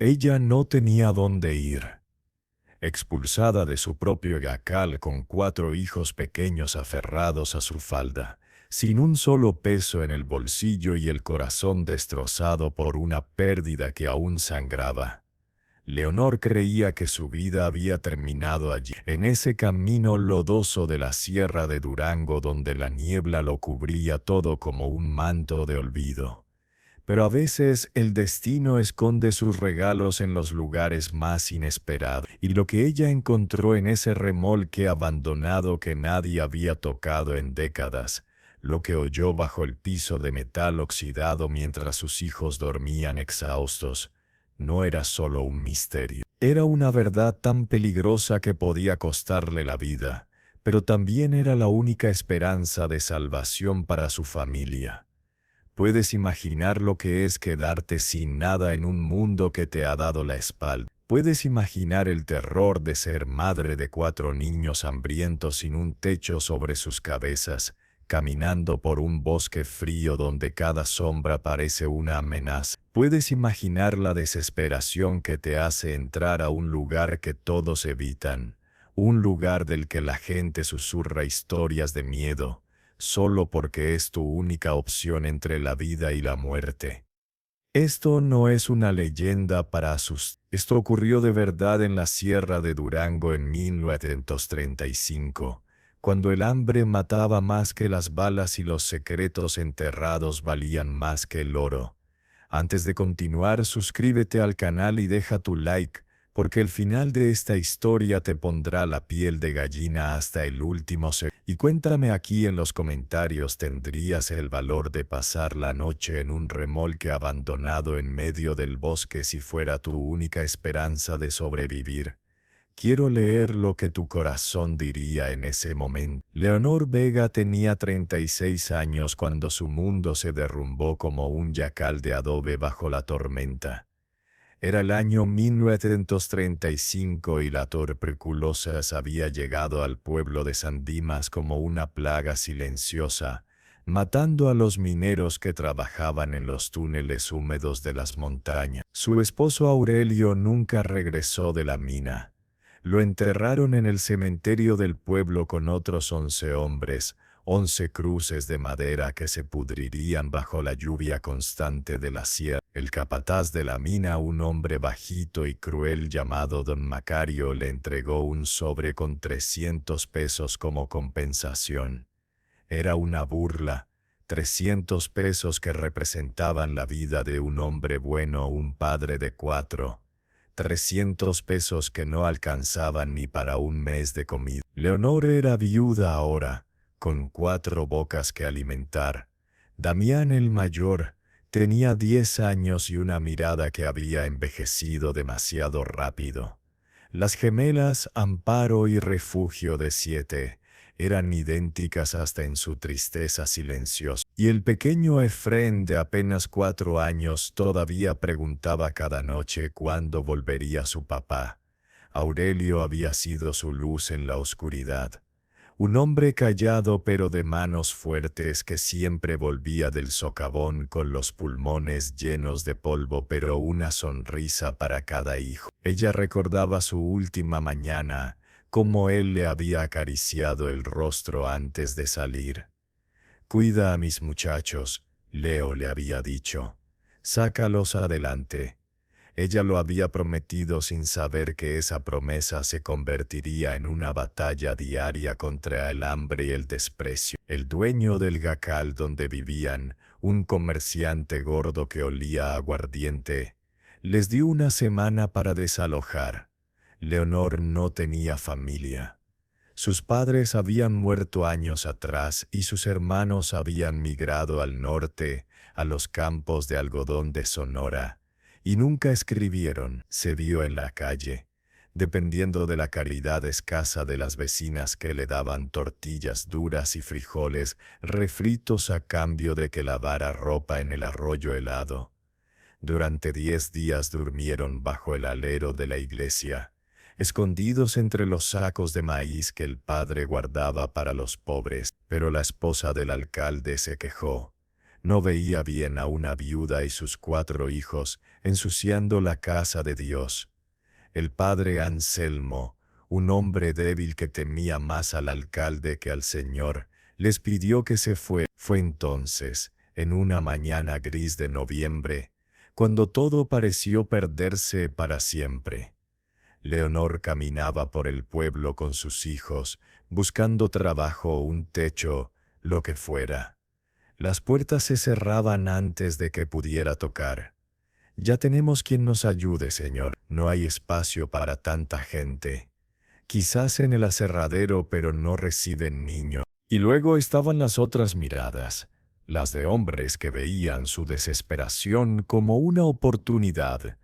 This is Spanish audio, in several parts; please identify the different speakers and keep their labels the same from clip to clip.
Speaker 1: Ella no tenía dónde ir. Expulsada de su propio jacal con 4 hijos pequeños aferrados a su falda, sin un solo peso en el bolsillo y el corazón destrozado por una pérdida que aún sangraba, Leonor creía que su vida había terminado allí, en ese camino lodoso de la sierra de Durango donde la niebla lo cubría todo como un manto de olvido. Pero a veces el destino esconde sus regalos en los lugares más inesperados, y lo que ella encontró en ese remolque abandonado que nadie había tocado en décadas, lo que oyó bajo el piso de metal oxidado mientras sus hijos dormían exhaustos, no era solo un misterio. Era una verdad tan peligrosa que podía costarle la vida, pero también era la única esperanza de salvación para su familia. Puedes imaginar lo que es quedarte sin nada en un mundo que te ha dado la espalda. Puedes imaginar el terror de ser madre de 4 niños hambrientos sin un techo sobre sus cabezas, caminando por un bosque frío donde cada sombra parece una amenaza. Puedes imaginar la desesperación que te hace entrar a un lugar que todos evitan, un lugar del que la gente susurra historias de miedo, solo porque es tu única opción entre la vida y la muerte. Esto no es una leyenda para asustar. Esto ocurrió de verdad en la Sierra de Durango en 1935, cuando el hambre mataba más que las balas y los secretos enterrados valían más que el oro. Antes de continuar, suscríbete al canal y deja tu like, porque el final de esta historia te pondrá la piel de gallina hasta el último segundo. Y cuéntame aquí en los comentarios, ¿tendrías el valor de pasar la noche en un remolque abandonado en medio del bosque si fuera tu única esperanza de sobrevivir? Quiero leer lo que tu corazón diría en ese momento. Leonor Vega tenía 36 años cuando su mundo se derrumbó como un yacal de adobe bajo la tormenta. Era el año 1935 y la tuberculosis había llegado al pueblo de San Dimas como una plaga silenciosa, matando a los mineros que trabajaban en los túneles húmedos de las montañas. Su esposo Aurelio nunca regresó de la mina. Lo enterraron en el cementerio del pueblo con otros 11 hombres, 11 cruces de madera que se pudrirían bajo la lluvia constante de la sierra. El capataz de la mina, un hombre bajito y cruel llamado don Macario, le entregó un sobre con 300 pesos como compensación. Era una burla, 300 pesos que representaban la vida de un hombre bueno, un padre de 4. 300 pesos que no alcanzaban ni para un mes de comida. Leonor era viuda ahora, con 4 bocas que alimentar. Damián el mayor tenía 10 años y una mirada que había envejecido demasiado rápido. Las gemelas Amparo y Refugio de 7 eran idénticas hasta en su tristeza silenciosa. Y el pequeño Efrén de apenas 4 años todavía preguntaba cada noche cuándo volvería su papá. Aurelio había sido su luz en la oscuridad. Un hombre callado pero de manos fuertes que siempre volvía del socavón con los pulmones llenos de polvo pero una sonrisa para cada hijo. Ella recordaba su última mañana, cómo él le había acariciado el rostro antes de salir. «Cuida a mis muchachos», Leo le había dicho. «Sácalos adelante». Ella lo había prometido sin saber que esa promesa se convertiría en una batalla diaria contra el hambre y el desprecio. El dueño del jacal donde vivían, un comerciante gordo que olía a aguardiente, les dio una semana para desalojar. Leonor no tenía familia. Sus padres habían muerto años atrás y sus hermanos habían migrado al norte, a los campos de algodón de Sonora. Y nunca escribieron. Se vio en la calle, dependiendo de la caridad escasa de las vecinas que le daban tortillas duras y frijoles refritos a cambio de que lavara ropa en el arroyo helado. Durante 10 días durmieron bajo el alero de la iglesia, escondidos entre los sacos de maíz que el padre guardaba para los pobres. Pero la esposa del alcalde se quejó. No veía bien a una viuda y sus 4 hijos ensuciando la casa de Dios. El padre Anselmo, un hombre débil que temía más al alcalde que al Señor, les pidió que se fuera. Fue entonces, en una mañana gris de noviembre, cuando todo pareció perderse para siempre. Leonor caminaba por el pueblo con sus hijos, buscando trabajo, un techo, lo que fuera. Las puertas se cerraban antes de que pudiera tocar. Ya tenemos quien nos ayude, Señor. No hay espacio para tanta gente. Quizás en el aserradero, pero no reciben niños. Y luego estaban las otras miradas, las de hombres que veían su desesperación como una oportunidad.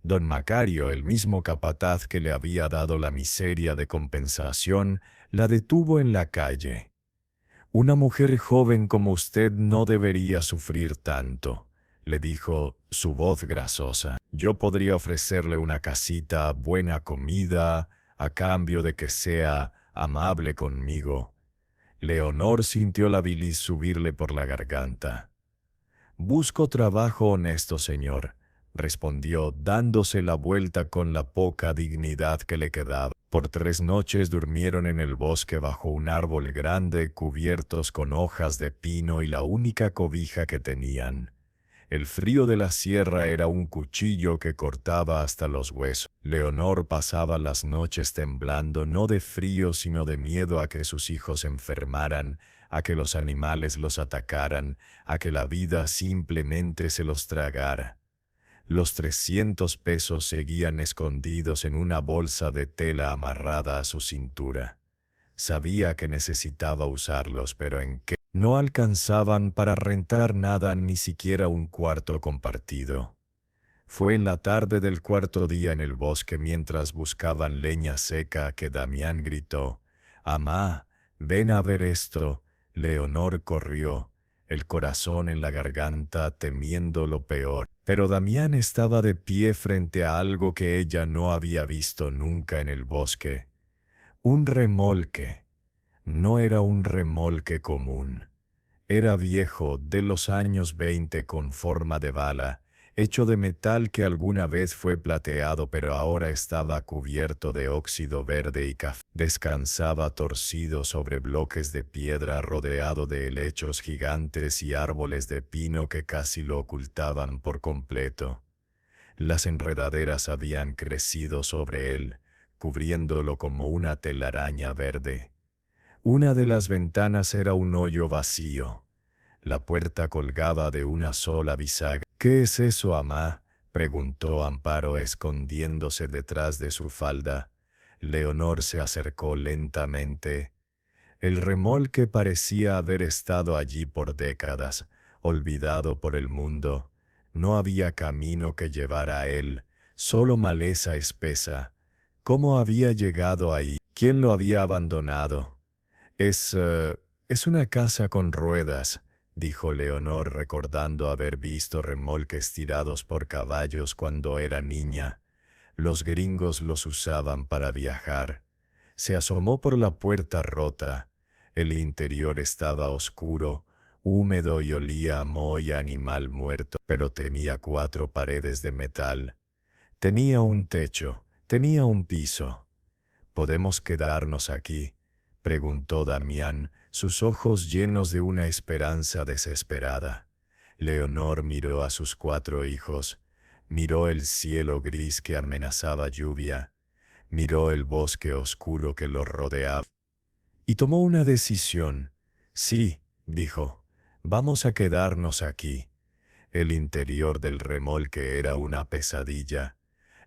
Speaker 1: Don Macario, el mismo capataz que le había dado la miseria de compensación, la detuvo en la calle. «Una mujer joven como usted no debería sufrir tanto», le dijo, su voz grasosa. «Yo podría ofrecerle una casita, buena comida, a cambio de que sea amable conmigo». Leonor sintió la bilis subirle por la garganta. «Busco trabajo honesto, señor», respondió, dándose la vuelta con la poca dignidad que le quedaba. Por 3 noches durmieron en el bosque bajo un árbol grande, cubiertos con hojas de pino y la única cobija que tenían. El frío de la sierra era un cuchillo que cortaba hasta los huesos. Leonor pasaba las noches temblando, no de frío sino de miedo a que sus hijos enfermaran, a que los animales los atacaran, a que la vida simplemente se los tragara. Los 300 pesos seguían escondidos en una bolsa de tela amarrada a su cintura. Sabía que necesitaba usarlos, pero ¿en qué? No alcanzaban para rentar nada, ni siquiera un cuarto compartido. Fue en la tarde del 4.º día en el bosque, mientras buscaban leña seca, que Damián gritó: «Amá, ven a ver esto». Leonor corrió, el corazón en la garganta, temiendo lo peor. Pero Damián estaba de pie frente a algo que ella no había visto nunca en el bosque. Un remolque. No era un remolque común. Era viejo, de los años 20, con forma de bala, hecho de metal que alguna vez fue plateado, pero ahora estaba cubierto de óxido verde y café. Descansaba torcido sobre bloques de piedra, rodeado de helechos gigantes y árboles de pino que casi lo ocultaban por completo. Las enredaderas habían crecido sobre él, cubriéndolo como una telaraña verde. Una de las ventanas era un hoyo vacío. La puerta colgaba de una sola bisagra. «¿Qué es eso, amá?», preguntó Amparo, escondiéndose detrás de su falda. Leonor se acercó lentamente. El remolque parecía haber estado allí por décadas, olvidado por el mundo. No había camino que llevara a él, solo maleza espesa. ¿Cómo había llegado ahí? ¿Quién lo había abandonado? Es una casa con ruedas», dijo Leonor, recordando haber visto remolques tirados por caballos cuando era niña. Los gringos los usaban para viajar. Se asomó por la puerta rota. El interior estaba oscuro, húmedo y olía a moho y animal muerto, pero tenía 4 paredes de metal. Tenía un techo, tenía un piso. «¿Podemos quedarnos aquí?», preguntó Damián, sus ojos llenos de una esperanza desesperada. Leonor miró a sus 4 hijos, miró el cielo gris que amenazaba lluvia, miró el bosque oscuro que los rodeaba, y tomó una decisión. «Sí», dijo, «vamos a quedarnos aquí». El interior del remolque era una pesadilla.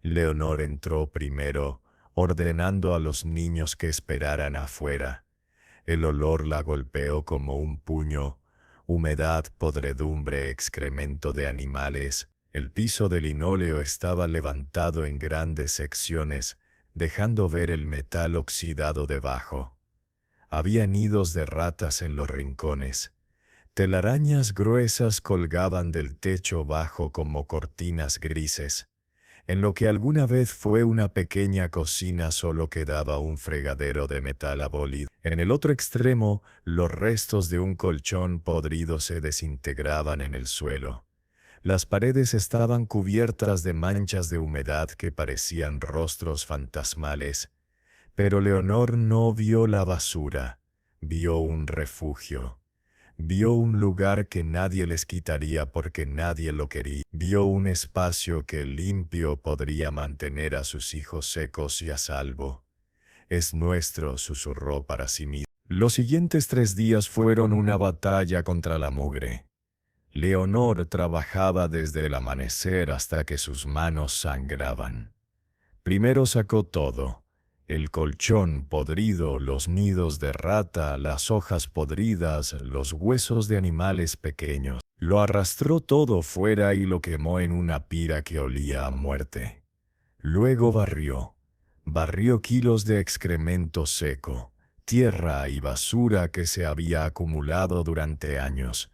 Speaker 1: Leonor entró primero, ordenando a los niños que esperaran afuera. El olor la golpeó como un puño: humedad, podredumbre, excremento de animales. El piso de linóleo estaba levantado en grandes secciones, dejando ver el metal oxidado debajo. Había nidos de ratas en los rincones. Telarañas gruesas colgaban del techo bajo como cortinas grises. En lo que alguna vez fue una pequeña cocina solo quedaba un fregadero de metal abolido. En el otro extremo, los restos de un colchón podrido se desintegraban en el suelo. Las paredes estaban cubiertas de manchas de humedad que parecían rostros fantasmales. Pero Leonor no vio la basura, vio un refugio. Vio un lugar que nadie les quitaría porque nadie lo quería. Vio un espacio que limpio podría mantener a sus hijos secos y a salvo. Es nuestro, susurró para sí mismo. Los siguientes 3 días fueron una batalla contra la mugre. Leonor trabajaba desde el amanecer hasta que sus manos sangraban. Primero sacó todo: el colchón podrido, los nidos de rata, las hojas podridas, los huesos de animales pequeños. Lo arrastró todo fuera y lo quemó en una pira que olía a muerte. Luego barrió. Barrió kilos de excremento seco, tierra y basura que se había acumulado durante años.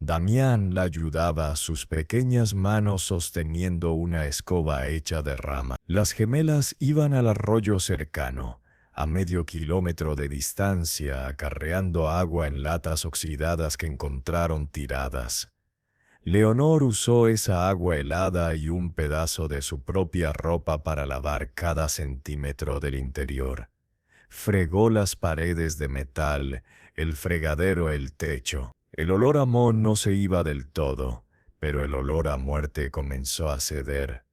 Speaker 1: Damián la ayudaba, sus pequeñas manos sosteniendo una escoba hecha de rama. Las gemelas iban al arroyo cercano, a medio kilómetro de distancia, acarreando agua en latas oxidadas que encontraron tiradas. Leonor usó esa agua helada y un pedazo de su propia ropa para lavar cada centímetro del interior. Fregó las paredes de metal, el fregadero, el techo. El olor a moho no se iba del todo, pero el olor a muerte comenzó a ceder.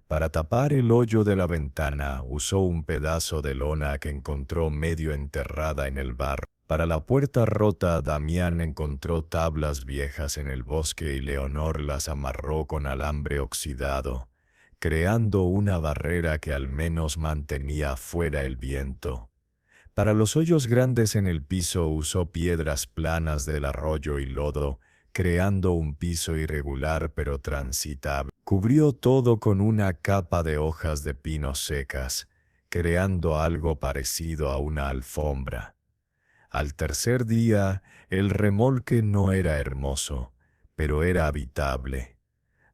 Speaker 1: Para tapar el hoyo de la ventana, usó un pedazo de lona que encontró medio enterrada en el barro. Para la puerta rota, Damián encontró tablas viejas en el bosque y Leonor las amarró con alambre oxidado, creando una barrera que al menos mantenía fuera el viento. Para los hoyos grandes en el piso usó piedras planas del arroyo y lodo, creando un piso irregular pero transitable. Cubrió todo con una capa de hojas de pino secas, creando algo parecido a una alfombra. Al tercer día, el remolque no era hermoso, pero era habitable.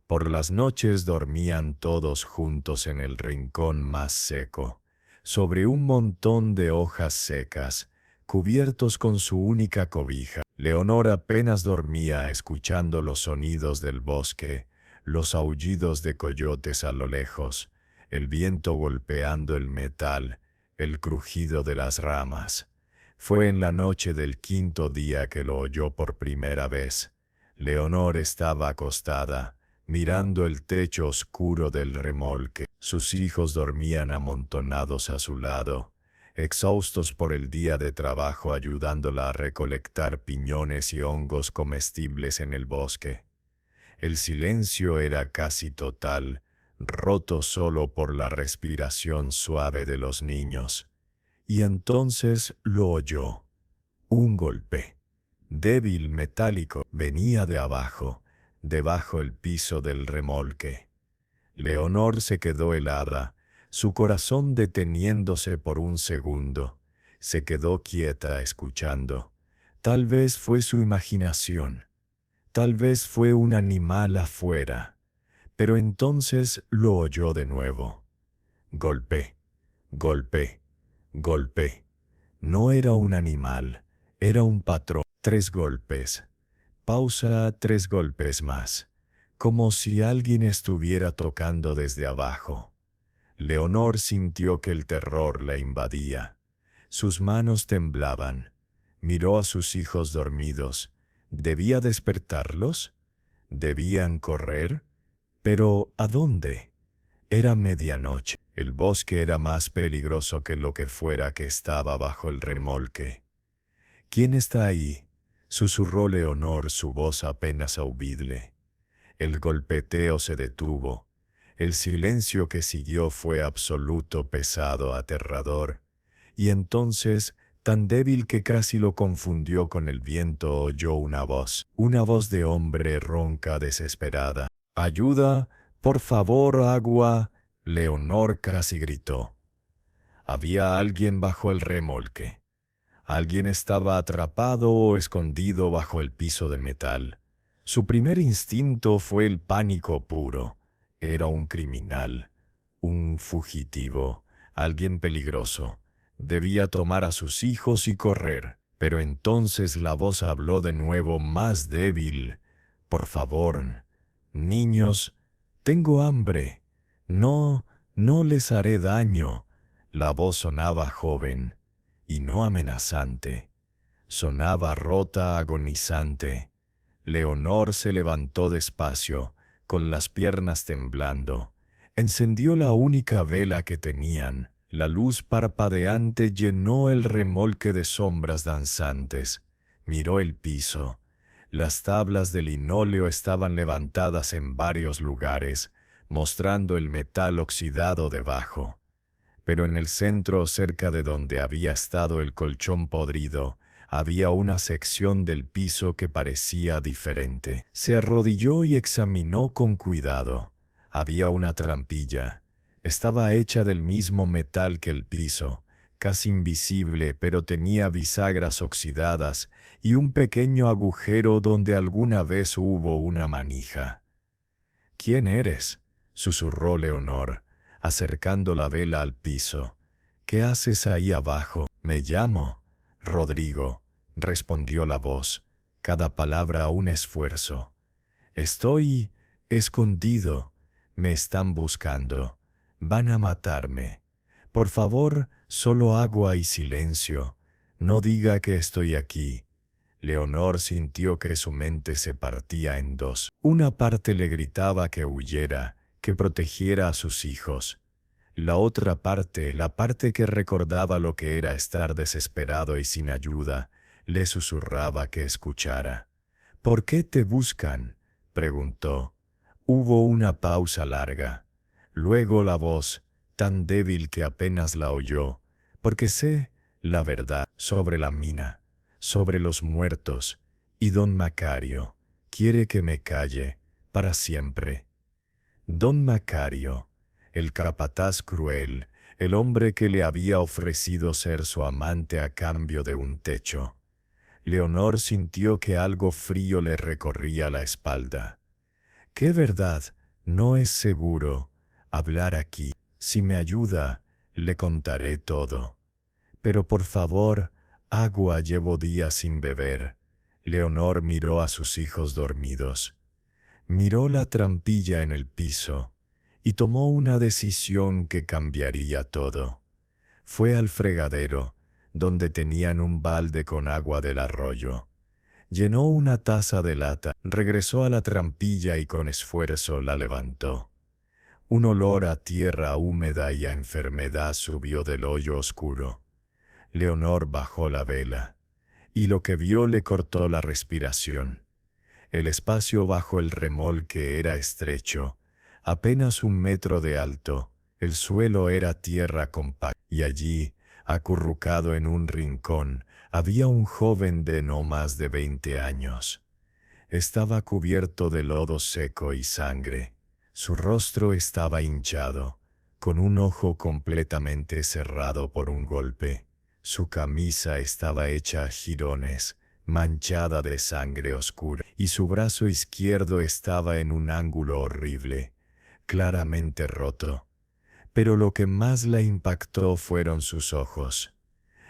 Speaker 1: Por las noches dormían todos juntos en el rincón más seco, sobre un montón de hojas secas, cubiertos con su única cobija. Leonor apenas dormía escuchando los sonidos del bosque, los aullidos de coyotes a lo lejos, el viento golpeando el metal, el crujido de las ramas. Fue en la noche del quinto día que lo oyó por primera vez. Leonor estaba acostada, mirando el techo oscuro del remolque. Sus hijos dormían amontonados a su lado, exhaustos por el día de trabajo ayudándola a recolectar piñones y hongos comestibles en el bosque. El silencio era casi total, roto solo por la respiración suave de los niños. Y entonces lo oyó. Un golpe, débil, metálico, venía de abajo, debajo el piso del remolque. Leonor se quedó helada, su corazón deteniéndose por un segundo. Se quedó quieta escuchando. Tal vez fue su imaginación. Tal vez fue un animal afuera. Pero entonces lo oyó de nuevo. Golpe, golpe, golpe. No era un animal, era un patrón. 3 golpes. Pausa, 3 golpes más. Como si alguien estuviera tocando desde abajo. Leonor sintió que el terror la invadía. Sus manos temblaban. Miró a sus hijos dormidos. ¿Debía despertarlos? ¿Debían correr? Pero ¿a dónde? Era medianoche. El bosque era más peligroso que lo que fuera que estaba bajo el remolque. ¿Quién está ahí?, susurró Leonor, su voz apenas audible. El golpeteo se detuvo. El silencio que siguió fue absoluto, pesado, aterrador. Y entonces, tan débil que casi lo confundió con el viento, oyó una voz de hombre ronca, desesperada. «¡Ayuda! ¡Por favor, agua!», Leonor casi gritó. Había alguien bajo el remolque. Alguien estaba atrapado o escondido bajo el piso de metal. Su primer instinto fue el pánico puro. Era un criminal, Un fugitivo, alguien peligroso. Debía tomar a sus hijos y correr. Pero entonces la voz habló de nuevo más débil. Por favor, niños, tengo hambre. No, no les haré daño. La voz sonaba joven y no amenazante. Sonaba rota, agonizante. Leonor se levantó despacio, con las piernas temblando. Encendió la única vela que tenían. La luz parpadeante llenó el remolque de sombras danzantes. Miró el piso. Las tablas de linóleo estaban levantadas en varios lugares, mostrando el metal oxidado debajo. Pero en el centro, cerca de donde había estado el colchón podrido, había una sección del piso que parecía diferente. Se arrodilló y examinó con cuidado. Había una trampilla. Estaba hecha del mismo metal que el piso, casi invisible, pero tenía bisagras oxidadas y un pequeño agujero donde alguna vez hubo una manija. «¿Quién eres?», susurró Leonor, acercando la vela al piso. «¿Qué haces ahí abajo?». «Me llamo Rodrigo», respondió la voz, cada palabra un esfuerzo. «Estoy escondido. Me están buscando. Van a matarme. Por favor, solo agua y silencio. No diga que estoy aquí». Leonor sintió que su mente se partía en dos. Una parte le gritaba que huyera, que protegiera a sus hijos. La otra parte, la parte que recordaba lo que era estar desesperado y sin ayuda, le susurraba que escuchara. «¿Por qué te buscan?», preguntó. Hubo una pausa larga. Luego la voz, tan débil que apenas la oyó, «Porque sé la verdad sobre la mina, sobre los muertos, y don Macario quiere que me calle para siempre». Don Macario, el capataz cruel, el hombre que le había ofrecido ser su amante a cambio de un techo. Leonor sintió que algo frío le recorría la espalda. «¿Qué verdad? No es seguro hablar aquí. Si me ayuda, le contaré todo. Pero por favor, agua, llevo días sin beber». Leonor miró a sus hijos dormidos. Miró la trampilla en el piso y tomó una decisión que cambiaría todo. Fue al fregadero, donde tenían un balde con agua del arroyo. Llenó una taza de lata, regresó a la trampilla y con esfuerzo la levantó. Un olor a tierra húmeda y a enfermedad subió del hoyo oscuro. Leonor bajó la vela, y lo que vio le cortó la respiración. El espacio bajo el remolque era estrecho, apenas 1 metro de alto. El suelo era tierra compacta, y allí, acurrucado en un rincón, había un joven de no más de 20 años. Estaba cubierto de lodo seco y sangre. Su rostro estaba hinchado, con un ojo completamente cerrado por un golpe. Su camisa estaba hecha a jirones, manchada de sangre oscura, y su brazo izquierdo estaba en un ángulo horrible, claramente roto. Pero lo que más la impactó fueron sus ojos.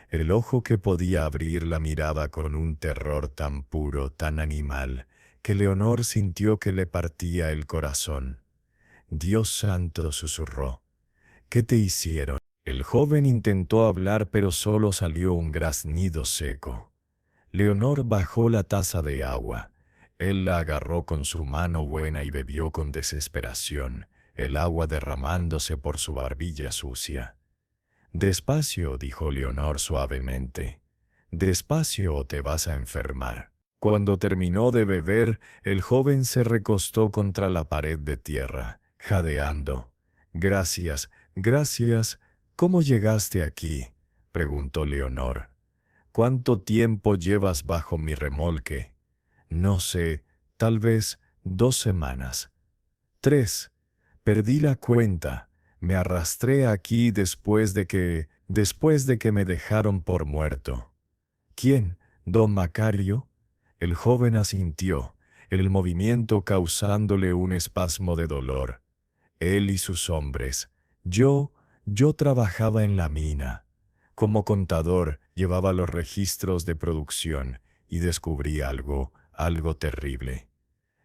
Speaker 1: El ojo que podía abrir la miraba con un terror tan puro, tan animal, que Leonor sintió que le partía el corazón. «Dios santo», susurró. «¿Qué te hicieron?». El joven intentó hablar, pero solo salió un graznido seco. Leonor bajó la taza de agua. Él la agarró con su mano buena y bebió con desesperación, el agua derramándose por su barbilla sucia. «Despacio», dijo Leonor suavemente. «Despacio o te vas a enfermar». Cuando terminó de beber, el joven se recostó contra la pared de tierra, jadeando. «Gracias, gracias. ¿Cómo llegaste aquí?», preguntó Leonor. «¿Cuánto tiempo llevas bajo mi remolque?». «No sé, tal vez 2 semanas». «3. Perdí la cuenta. Me arrastré aquí después de que me dejaron por muerto». «¿Quién? ¿Don Macario?». El joven asintió, el movimiento causándole un espasmo de dolor. «Él y sus hombres. Yo trabajaba en la mina. Como contador, llevaba los registros de producción y descubrí algo terrible.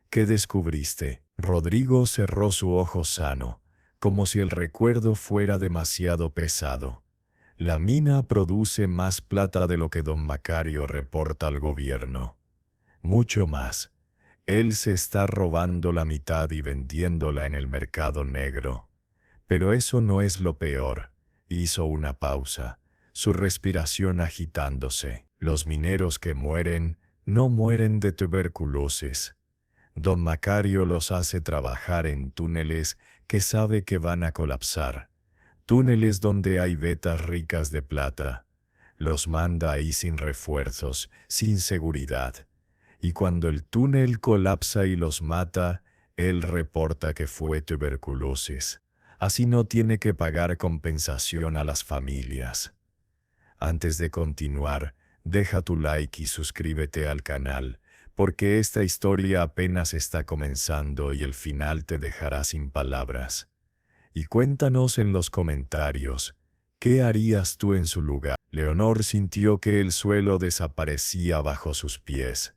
Speaker 1: ¿Qué descubriste? Rodrigo cerró su ojo sano, como si el recuerdo fuera demasiado pesado. La mina produce más plata de lo que don Macario reporta al gobierno. Mucho más. Él se está robando la mitad y vendiéndola en el mercado negro. Pero eso no es lo peor. Hizo una pausa, su respiración agitándose. Los mineros que mueren, no mueren de tuberculosis. Don Macario los hace trabajar en túneles que sabe que van a colapsar. Túneles donde hay vetas ricas de plata. Los manda ahí sin refuerzos, sin seguridad. Y cuando el túnel colapsa y los mata, él reporta que fue tuberculosis. Así no tiene que pagar compensación a las familias. Antes de continuar, deja tu like y suscríbete al canal, porque esta historia apenas está comenzando y el final te dejará sin palabras. Y cuéntanos en los comentarios, ¿qué harías tú en su lugar? Leonor sintió que el suelo desaparecía bajo sus pies.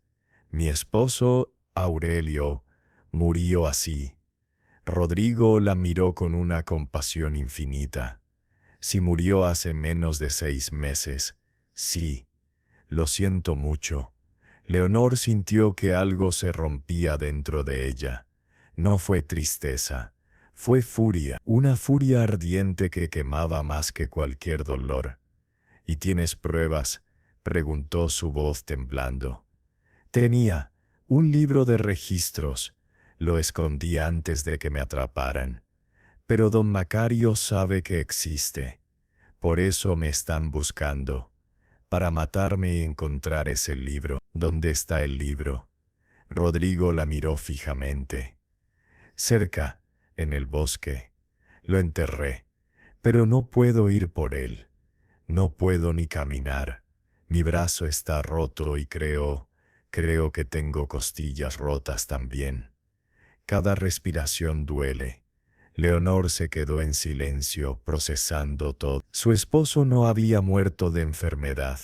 Speaker 1: Mi esposo, Aurelio, murió así. Rodrigo la miró con una compasión infinita. Si murió hace menos de 6 meses, sí. Lo siento mucho. Leonor sintió que algo se rompía dentro de ella. No fue tristeza, fue furia, una furia ardiente que quemaba más que cualquier dolor. ¿Y tienes pruebas?, preguntó su voz temblando. Tenía un libro de registros. Lo escondí antes de que me atraparan. Pero don Macario sabe que existe. Por eso me están buscando. Para matarme y encontrar ese libro. ¿Dónde está el libro? Rodrigo la miró fijamente. Cerca, en el bosque. Lo enterré. Pero no puedo ir por él. No puedo ni caminar. Mi brazo está roto y creo que tengo costillas rotas también. Cada respiración duele. Leonor se quedó en silencio, procesando todo. Su esposo no había muerto de enfermedad.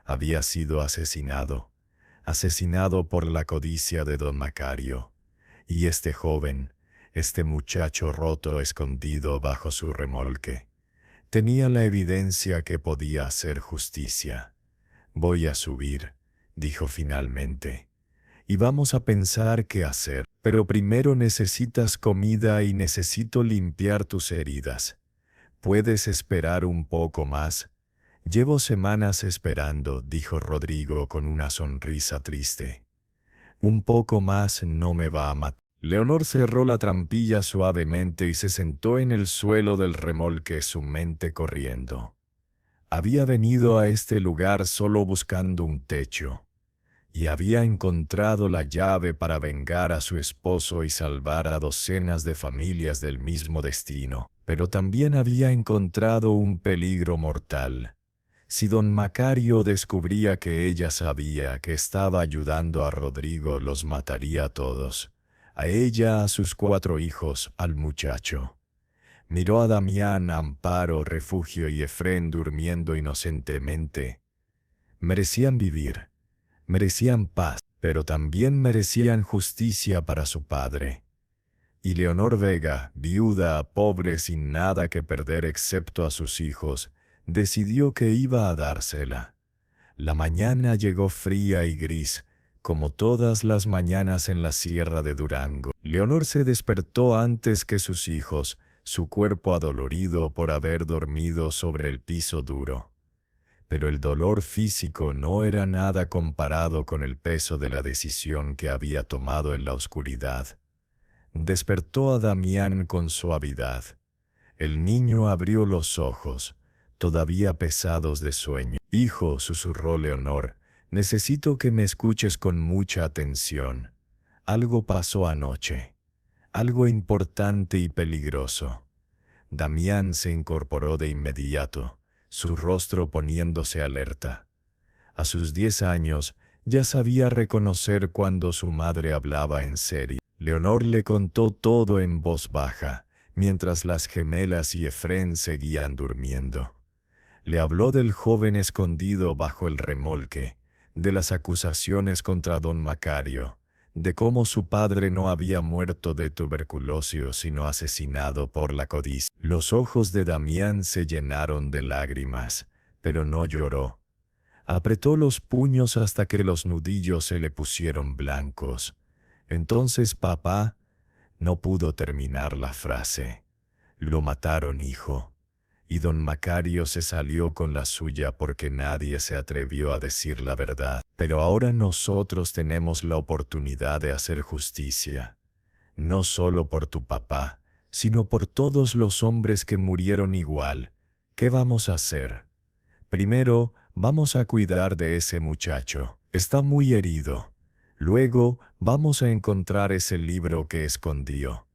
Speaker 1: Había sido asesinado. Asesinado por la codicia de don Macario. Y este joven, este muchacho roto escondido bajo su remolque, tenía la evidencia que podía hacer justicia. Voy a subir, dijo finalmente. Y vamos a pensar qué hacer. Pero primero necesitas comida y necesito limpiar tus heridas. ¿Puedes esperar un poco más? Llevo semanas esperando, dijo Rodrigo con una sonrisa triste. Un poco más no me va a matar. Leonor cerró la trampilla suavemente y se sentó en el suelo del remolque, su mente corriendo. Había venido a este lugar solo buscando un techo. Y había encontrado la llave para vengar a su esposo y salvar a docenas de familias del mismo destino. Pero también había encontrado un peligro mortal. Si don Macario descubría que ella sabía que estaba ayudando a Rodrigo, los mataría a todos. A ella, a sus 4 hijos, al muchacho. Miró a Damián, Amparo, Refugio y Efrén durmiendo inocentemente. Merecían vivir. Merecían paz, pero también merecían justicia para su padre. Y Leonor Vega, viuda, pobre, sin nada que perder excepto a sus hijos, decidió que iba a dársela. La mañana llegó fría y gris, como todas las mañanas en la sierra de Durango. Leonor se despertó antes que sus hijos, su cuerpo adolorido por haber dormido sobre el piso duro. Pero el dolor físico no era nada comparado con el peso de la decisión que había tomado en la oscuridad. Despertó a Damián con suavidad. El niño abrió los ojos, todavía pesados de sueño. «Hijo», susurró Leonor, «necesito que me escuches con mucha atención. Algo pasó anoche. Algo importante y peligroso». Damián se incorporó de inmediato, su rostro poniéndose alerta. A sus 10 años, ya sabía reconocer cuando su madre hablaba en serio. Leonor le contó todo en voz baja, mientras las gemelas y Efrén seguían durmiendo. Le habló del joven escondido bajo el remolque, de las acusaciones contra don Macario, de cómo su padre no había muerto de tuberculosis sino asesinado por la codicia. Los ojos de Damián se llenaron de lágrimas, pero no lloró. Apretó los puños hasta que los nudillos se le pusieron blancos. Entonces papá no pudo terminar la frase. Lo mataron, hijo. Y don Macario se salió con la suya porque nadie se atrevió a decir la verdad. Pero ahora nosotros tenemos la oportunidad de hacer justicia, no solo por tu papá, sino por todos los hombres que murieron igual. ¿Qué vamos a hacer? Primero, vamos a cuidar de ese muchacho. Está muy herido. Luego, vamos a encontrar ese libro que escondió.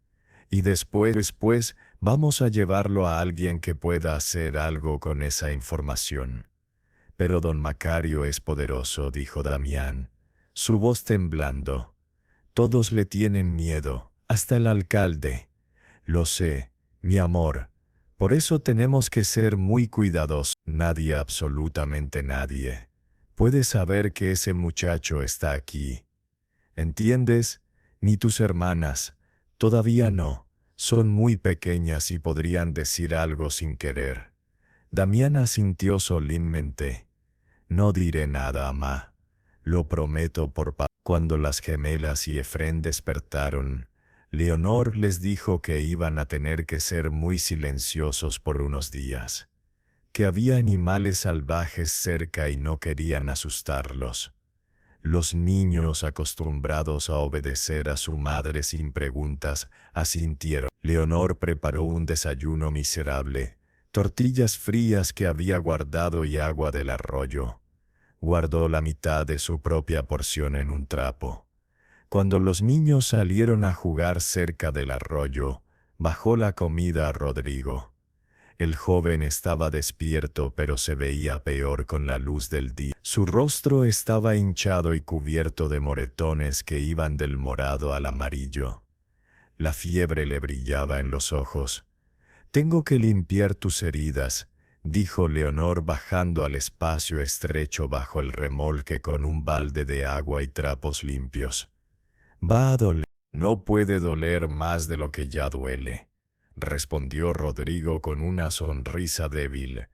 Speaker 1: Y después, vamos a llevarlo a alguien que pueda hacer algo con esa información. Pero don Macario es poderoso, dijo Damián, su voz temblando. Todos le tienen miedo, hasta el alcalde. Lo sé, mi amor. Por eso tenemos que ser muy cuidadosos. Nadie, absolutamente nadie, puede saber que ese muchacho está aquí. ¿Entiendes? Ni tus hermanas. Todavía no. Son muy pequeñas y podrían decir algo sin querer. Damián asintió solemnemente. No diré nada, amá. Lo prometo por papá. Cuando las gemelas y Efrén despertaron, Leonor les dijo que iban a tener que ser muy silenciosos por unos días, que había animales salvajes cerca y no querían asustarlos. Los niños, acostumbrados a obedecer a su madre sin preguntas, asintieron. Leonor preparó un desayuno miserable, tortillas frías que había guardado y agua del arroyo. Guardó la mitad de su propia porción en un trapo. Cuando los niños salieron a jugar cerca del arroyo, bajó la comida a Rodrigo. El joven estaba despierto, pero se veía peor con la luz del día. Su rostro estaba hinchado y cubierto de moretones que iban del morado al amarillo. La fiebre le brillaba en los ojos. «Tengo que limpiar tus heridas», dijo Leonor bajando al espacio estrecho bajo el remolque con un balde de agua y trapos limpios. «Va a doler». «No puede doler más de lo que ya duele», respondió Rodrigo con una sonrisa débil.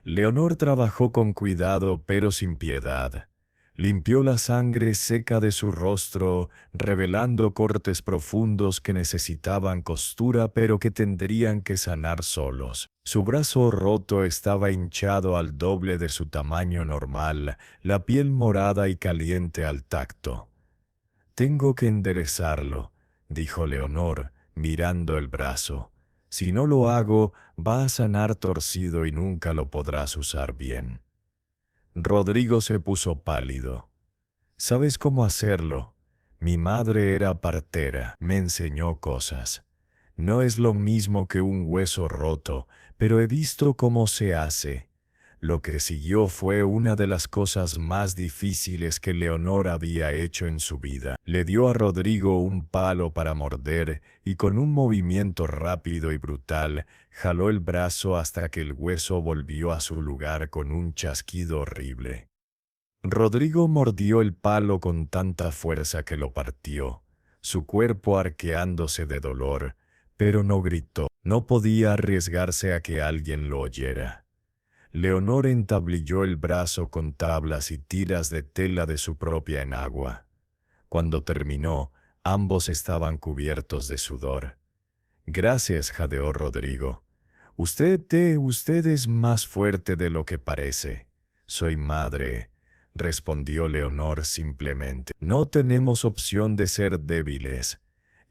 Speaker 1: Leonor trabajó con cuidado pero sin piedad. Limpió la sangre seca de su rostro, revelando cortes profundos que necesitaban costura pero que tendrían que sanar solos. Su brazo roto estaba hinchado al doble de su tamaño normal, la piel morada y caliente al tacto. «Tengo que enderezarlo», dijo Leonor, mirando el brazo. «Si no lo hago, va a sanar torcido y nunca lo podrás usar bien». Rodrigo se puso pálido. «¿Sabes cómo hacerlo? Mi madre era partera, me enseñó cosas. No es lo mismo que un hueso roto, pero he visto cómo se hace». Lo que siguió fue una de las cosas más difíciles que Leonor había hecho en su vida. Le dio a Rodrigo un palo para morder y con un movimiento rápido y brutal jaló el brazo hasta que el hueso volvió a su lugar con un chasquido horrible. Rodrigo mordió el palo con tanta fuerza que lo partió, su cuerpo arqueándose de dolor, pero no gritó. No podía arriesgarse a que alguien lo oyera. Leonor entablilló el brazo con tablas y tiras de tela de su propia enagua. Cuando terminó, ambos estaban cubiertos de sudor. «Gracias», jadeó Rodrigo. Usted es más fuerte de lo que parece». «Soy madre», respondió Leonor simplemente. «No tenemos opción de ser débiles».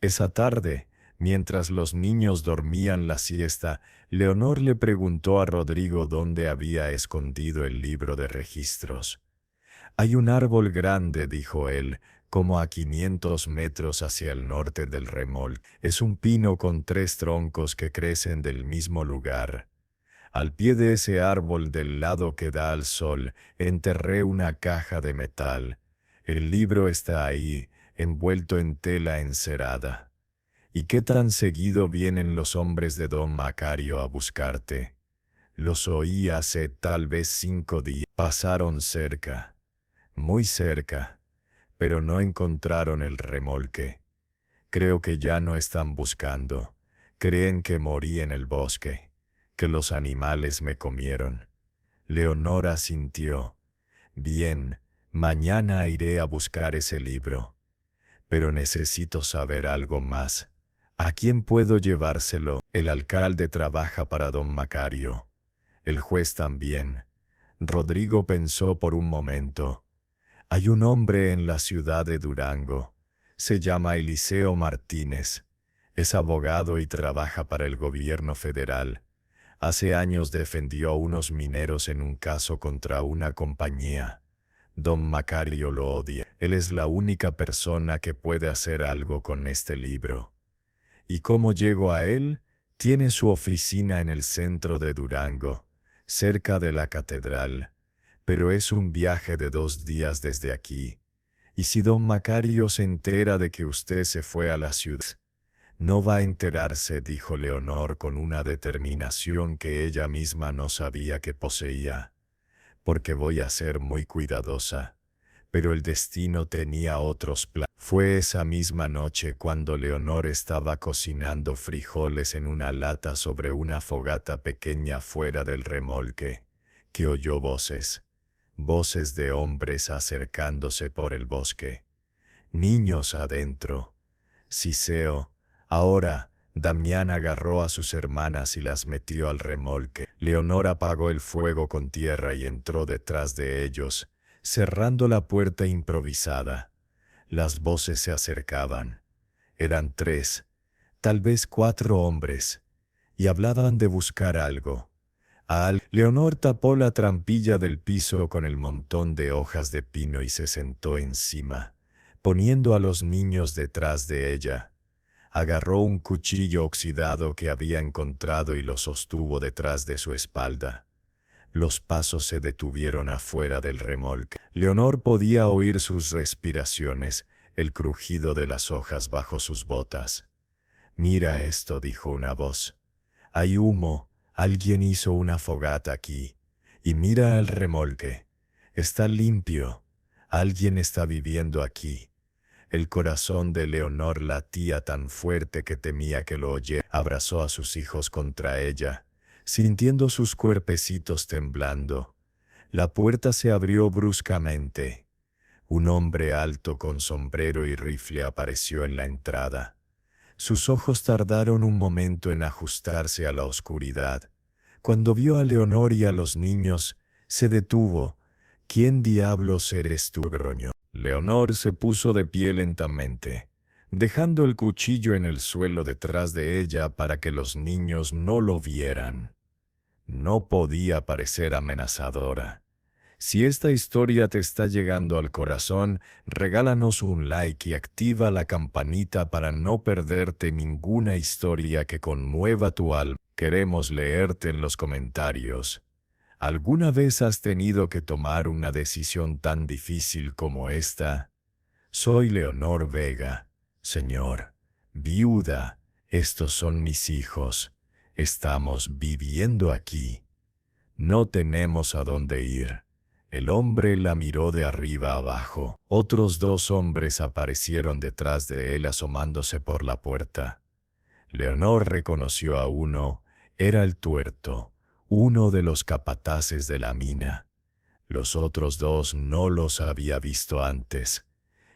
Speaker 1: Esa tarde, mientras los niños dormían la siesta, Leonor le preguntó a Rodrigo dónde había escondido el libro de registros. «Hay un árbol grande», dijo él, como a 500 metros hacia el norte del remolque. Es un pino con 3 troncos que crecen del mismo lugar. Al pie de ese árbol, del lado que da al sol, enterré una caja de metal. El libro está ahí, envuelto en tela encerada. ¿Y qué tan seguido vienen los hombres de don Macario a buscarte? Los oí hace tal vez 5 días. Pasaron cerca, muy cerca, pero no encontraron el remolque. Creo que ya no están buscando. Creen que morí en el bosque, que los animales me comieron. Leonor asintió. Bien, mañana iré a buscar ese libro. Pero necesito saber algo más. ¿A quién puedo llevárselo? El alcalde trabaja para don Macario. El juez también. Rodrigo pensó por un momento. Hay un hombre en la ciudad de Durango. Se llama Eliseo Martínez. Es abogado y trabaja para el gobierno federal. Hace años defendió a unos mineros en un caso contra una compañía. Don Macario lo odia. Él es la única persona que puede hacer algo con este libro. ¿Y cómo llego a él? Tiene su oficina en el centro de Durango, cerca de la catedral. Pero es un viaje de 2 días desde aquí. ¿Y si don Macario se entera de que usted se fue a la ciudad? No va a enterarse, dijo Leonor con una determinación que ella misma no sabía que poseía. Porque voy a ser muy cuidadosa. Pero el destino tenía otros planes. Fue esa misma noche cuando Leonor estaba cocinando frijoles en una lata sobre una fogata pequeña fuera del remolque, que oyó voces. Voces de hombres acercándose por el bosque. Niños adentro. Siseo. Ahora, Damián agarró a sus hermanas y las metió al remolque. Leonor apagó el fuego con tierra y entró detrás de ellos, cerrando la puerta improvisada. Las voces se acercaban. Eran 3, tal vez 4 hombres, y hablaban de buscar algo. Leonor tapó la trampilla del piso con el montón de hojas de pino y se sentó encima, poniendo a los niños detrás de ella. Agarró un cuchillo oxidado que había encontrado y lo sostuvo detrás de su espalda. Los pasos se detuvieron afuera del remolque. Leonor podía oír sus respiraciones, el crujido de las hojas bajo sus botas. «Mira esto», dijo una voz. «Hay humo. Alguien hizo una fogata aquí. Y mira el remolque. Está limpio. Alguien está viviendo aquí». El corazón de Leonor latía tan fuerte que temía que lo oyera. Abrazó a sus hijos contra ella, sintiendo sus cuerpecitos temblando. La puerta se abrió bruscamente. Un hombre alto con sombrero y rifle apareció en la entrada. Sus ojos tardaron un momento en ajustarse a la oscuridad. Cuando vio a Leonor y a los niños, se detuvo. «¿Quién diablos eres tú?», gruñó. Leonor se puso de pie lentamente, dejando el cuchillo en el suelo detrás de ella para que los niños no lo vieran. No podía parecer amenazadora. Si esta historia te está llegando al corazón, regálanos un like y activa la campanita para no perderte ninguna historia que conmueva tu alma. Queremos leerte en los comentarios. ¿Alguna vez has tenido que tomar una decisión tan difícil como esta? Soy Leonor Vega, señor, viuda. Estos son mis hijos. Estamos viviendo aquí. No tenemos a dónde ir. El hombre la miró de arriba abajo. Otros 2 hombres aparecieron detrás de él asomándose por la puerta. Leonor reconoció a uno. Era el tuerto, uno de los capataces de la mina. Los otros 2 no los había visto antes.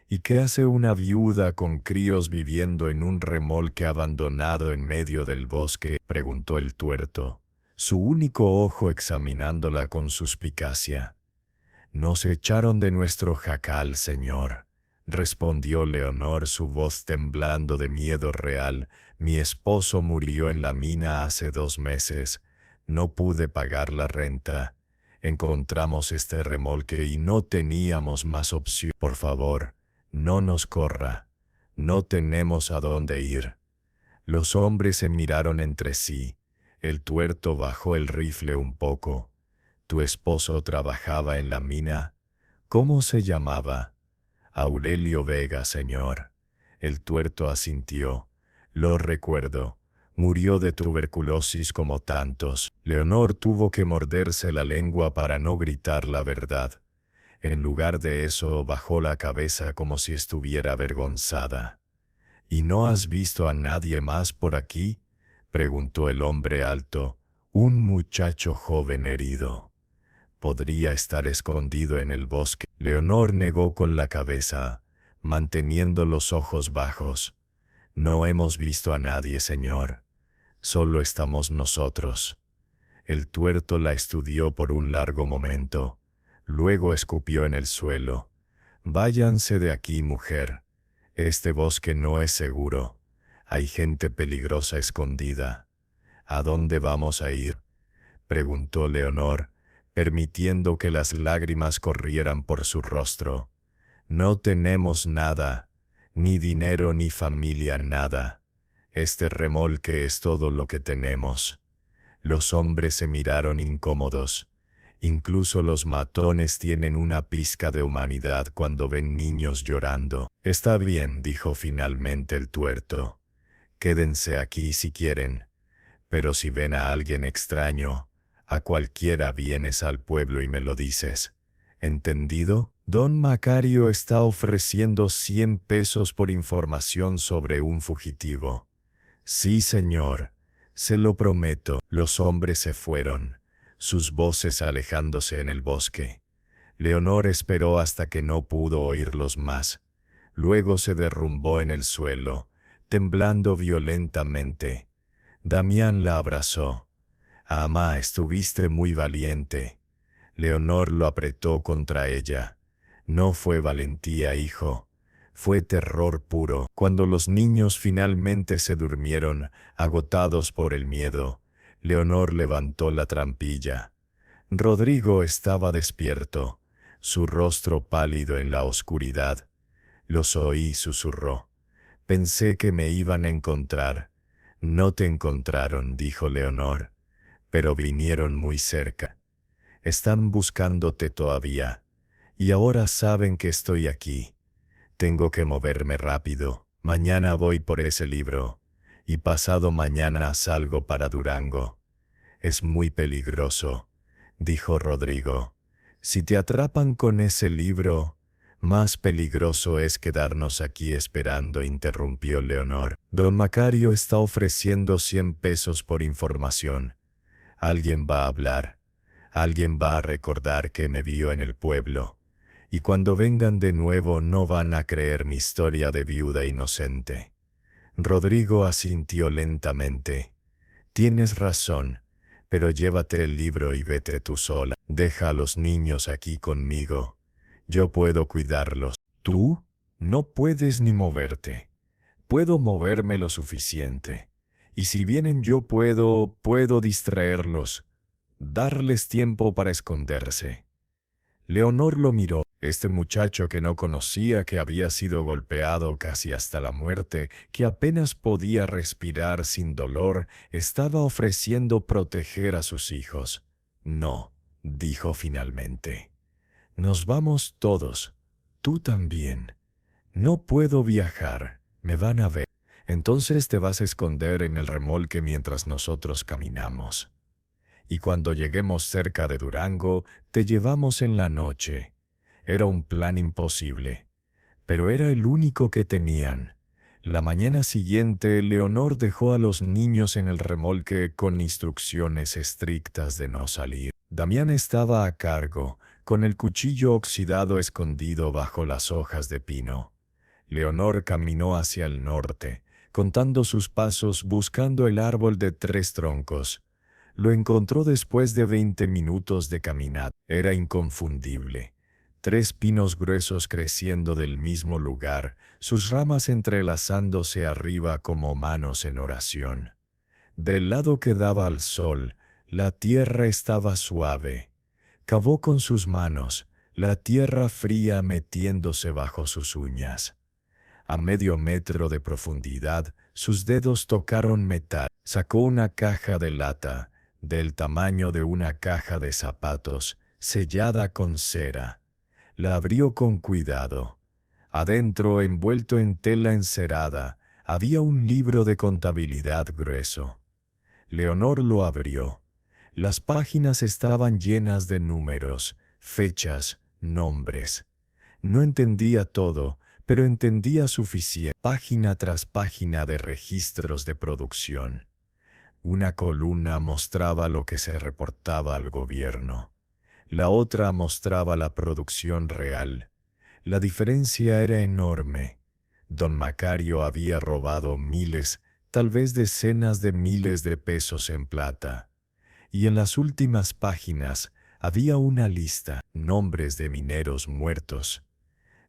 Speaker 1: ¿Y qué hace una viuda con críos viviendo en un remolque abandonado en medio del bosque?, preguntó el tuerto, su único ojo examinándola con suspicacia. «Nos echaron de nuestro jacal, señor», respondió Leonor, su voz temblando de miedo real. «Mi esposo murió en la mina hace 2 meses. No pude pagar la renta. Encontramos este remolque y no teníamos más opción. Por favor, no nos corra. No tenemos a dónde ir». Los hombres se miraron entre sí. El tuerto bajó el rifle un poco. «¿Tu esposo trabajaba en la mina? ¿Cómo se llamaba?» «Aurelio Vega, señor». El tuerto asintió. Lo recuerdo. Murió de tuberculosis como tantos. Leonor tuvo que morderse la lengua para no gritar la verdad. En lugar de eso, bajó la cabeza como si estuviera avergonzada. ¿Y no has visto a nadie más por aquí?, preguntó el hombre alto. Un muchacho joven herido. Podría estar escondido en el bosque. Leonor negó con la cabeza, manteniendo los ojos bajos. No hemos visto a nadie, señor. Solo estamos nosotros. El tuerto la estudió por un largo momento. Luego escupió en el suelo. Váyanse de aquí, mujer. Este bosque no es seguro. Hay gente peligrosa escondida. ¿A dónde vamos a ir?, preguntó Leonor, permitiendo que las lágrimas corrieran por su rostro. No tenemos nada, ni dinero ni familia, nada. Este remolque es todo lo que tenemos. Los hombres se miraron incómodos. Incluso los matones tienen una pizca de humanidad cuando ven niños llorando. Está bien, dijo finalmente el tuerto. Quédense aquí si quieren. Pero si ven a alguien extraño, a cualquiera vienes al pueblo y me lo dices. ¿Entendido? Don Macario está ofreciendo 100 pesos por información sobre un fugitivo. Sí, señor. Se lo prometo. Los hombres se fueron, sus voces alejándose en el bosque. Leonor esperó hasta que no pudo oírlos más. Luego se derrumbó en el suelo, temblando violentamente. Damián la abrazó. «Amá, estuviste muy valiente». Leonor lo apretó contra ella. No fue valentía, hijo. Fue terror puro. Cuando los niños finalmente se durmieron, agotados por el miedo, Leonor levantó la trampilla. Rodrigo estaba despierto, su rostro pálido en la oscuridad. Los oí, susurró. Pensé que me iban a encontrar. No te encontraron, dijo Leonor, pero vinieron muy cerca. Están buscándote todavía, y ahora saben que estoy aquí. Tengo que moverme rápido. Mañana voy por ese libro, y pasado mañana salgo para Durango. Es muy peligroso, dijo Rodrigo. Si te atrapan con ese libro, más peligroso es quedarnos aquí esperando, interrumpió Leonor. Don Macario está ofreciendo 100 pesos por información. Alguien va a hablar. Alguien va a recordar que me vio en el pueblo. Y cuando vengan de nuevo no van a creer mi historia de viuda inocente. Rodrigo asintió lentamente. Tienes razón, pero llévate el libro y vete tú sola. Deja a los niños aquí conmigo. Yo puedo cuidarlos. ¿Tú? No puedes ni moverte. Puedo moverme lo suficiente. Y si vienen yo puedo distraerlos, darles tiempo para esconderse. Leonor lo miró. Este muchacho que no conocía, que había sido golpeado casi hasta la muerte, que apenas podía respirar sin dolor, estaba ofreciendo proteger a sus hijos. No, dijo finalmente. Nos vamos todos. Tú también. No puedo viajar. Me van a ver. Entonces te vas a esconder en el remolque mientras nosotros caminamos. Y cuando lleguemos cerca de Durango, te llevamos en la noche. Era un plan imposible, pero era el único que tenían. La mañana siguiente, Leonor dejó a los niños en el remolque con instrucciones estrictas de no salir. Damián estaba a cargo, con el cuchillo oxidado escondido bajo las hojas de pino. Leonor caminó hacia el norte, contando sus pasos buscando el árbol de 3 troncos. Lo encontró después de 20 minutos de caminata. Era inconfundible. 3 pinos gruesos creciendo del mismo lugar, sus ramas entrelazándose arriba como manos en oración. Del lado que daba al sol, la tierra estaba suave. Cavó con sus manos, la tierra fría metiéndose bajo sus uñas. A medio metro de profundidad, sus dedos tocaron metal. Sacó una caja de lata, del tamaño de una caja de zapatos, sellada con cera. La abrió con cuidado. Adentro, envuelto en tela encerada, Había un libro de contabilidad grueso. Leonor lo abrió. Las páginas estaban llenas de números, fechas, nombres. No entendía todo, pero entendía suficiente. Página tras página de registros de producción. Una columna mostraba lo que se reportaba al gobierno. La otra mostraba la producción real. La diferencia era enorme. Don Macario había robado miles, tal vez decenas de miles de pesos en plata. Y en las últimas páginas había una lista, nombres de mineros muertos,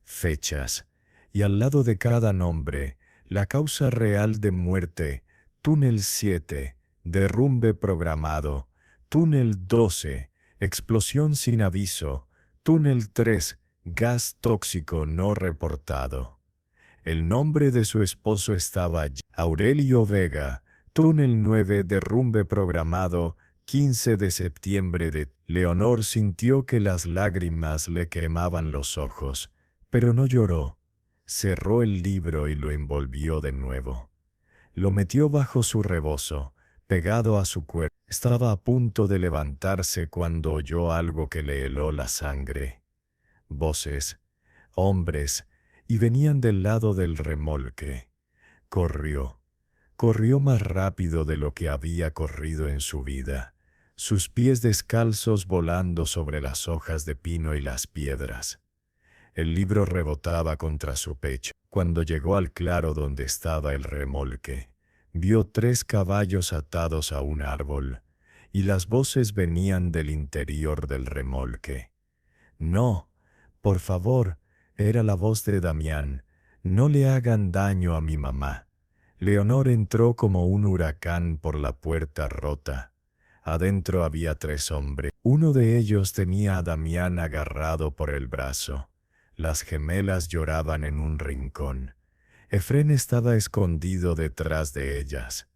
Speaker 1: fechas, y al lado de cada nombre, la causa real de muerte: túnel 7, derrumbe programado; túnel 12, explosión sin aviso; túnel 3, gas tóxico no reportado. El nombre de su esposo estaba allí: Aurelio Vega; túnel 9, derrumbe programado, 15 de septiembre de... Leonor sintió que las lágrimas le quemaban los ojos, pero no lloró. Cerró el libro y lo envolvió de nuevo. Lo metió bajo su rebozo, pegado a su cuerpo. Estaba a punto de levantarse cuando oyó algo que le heló la sangre. Voces, hombres, y venían del lado del remolque. Corrió. Corrió más rápido de lo que había corrido en su vida, sus pies descalzos volando sobre las hojas de pino y las piedras. El libro rebotaba contra su pecho. Cuando llegó al claro donde estaba el remolque, vio 3 caballos atados a un árbol, y las voces venían del interior del remolque. No, por favor, era la voz de Damián. No le hagan daño a mi mamá. Leonor entró como un huracán por la puerta rota. Adentro había 3 hombres. Uno de ellos tenía a Damián agarrado por el brazo. Las gemelas lloraban en un rincón. Efrén estaba escondido detrás de ellas.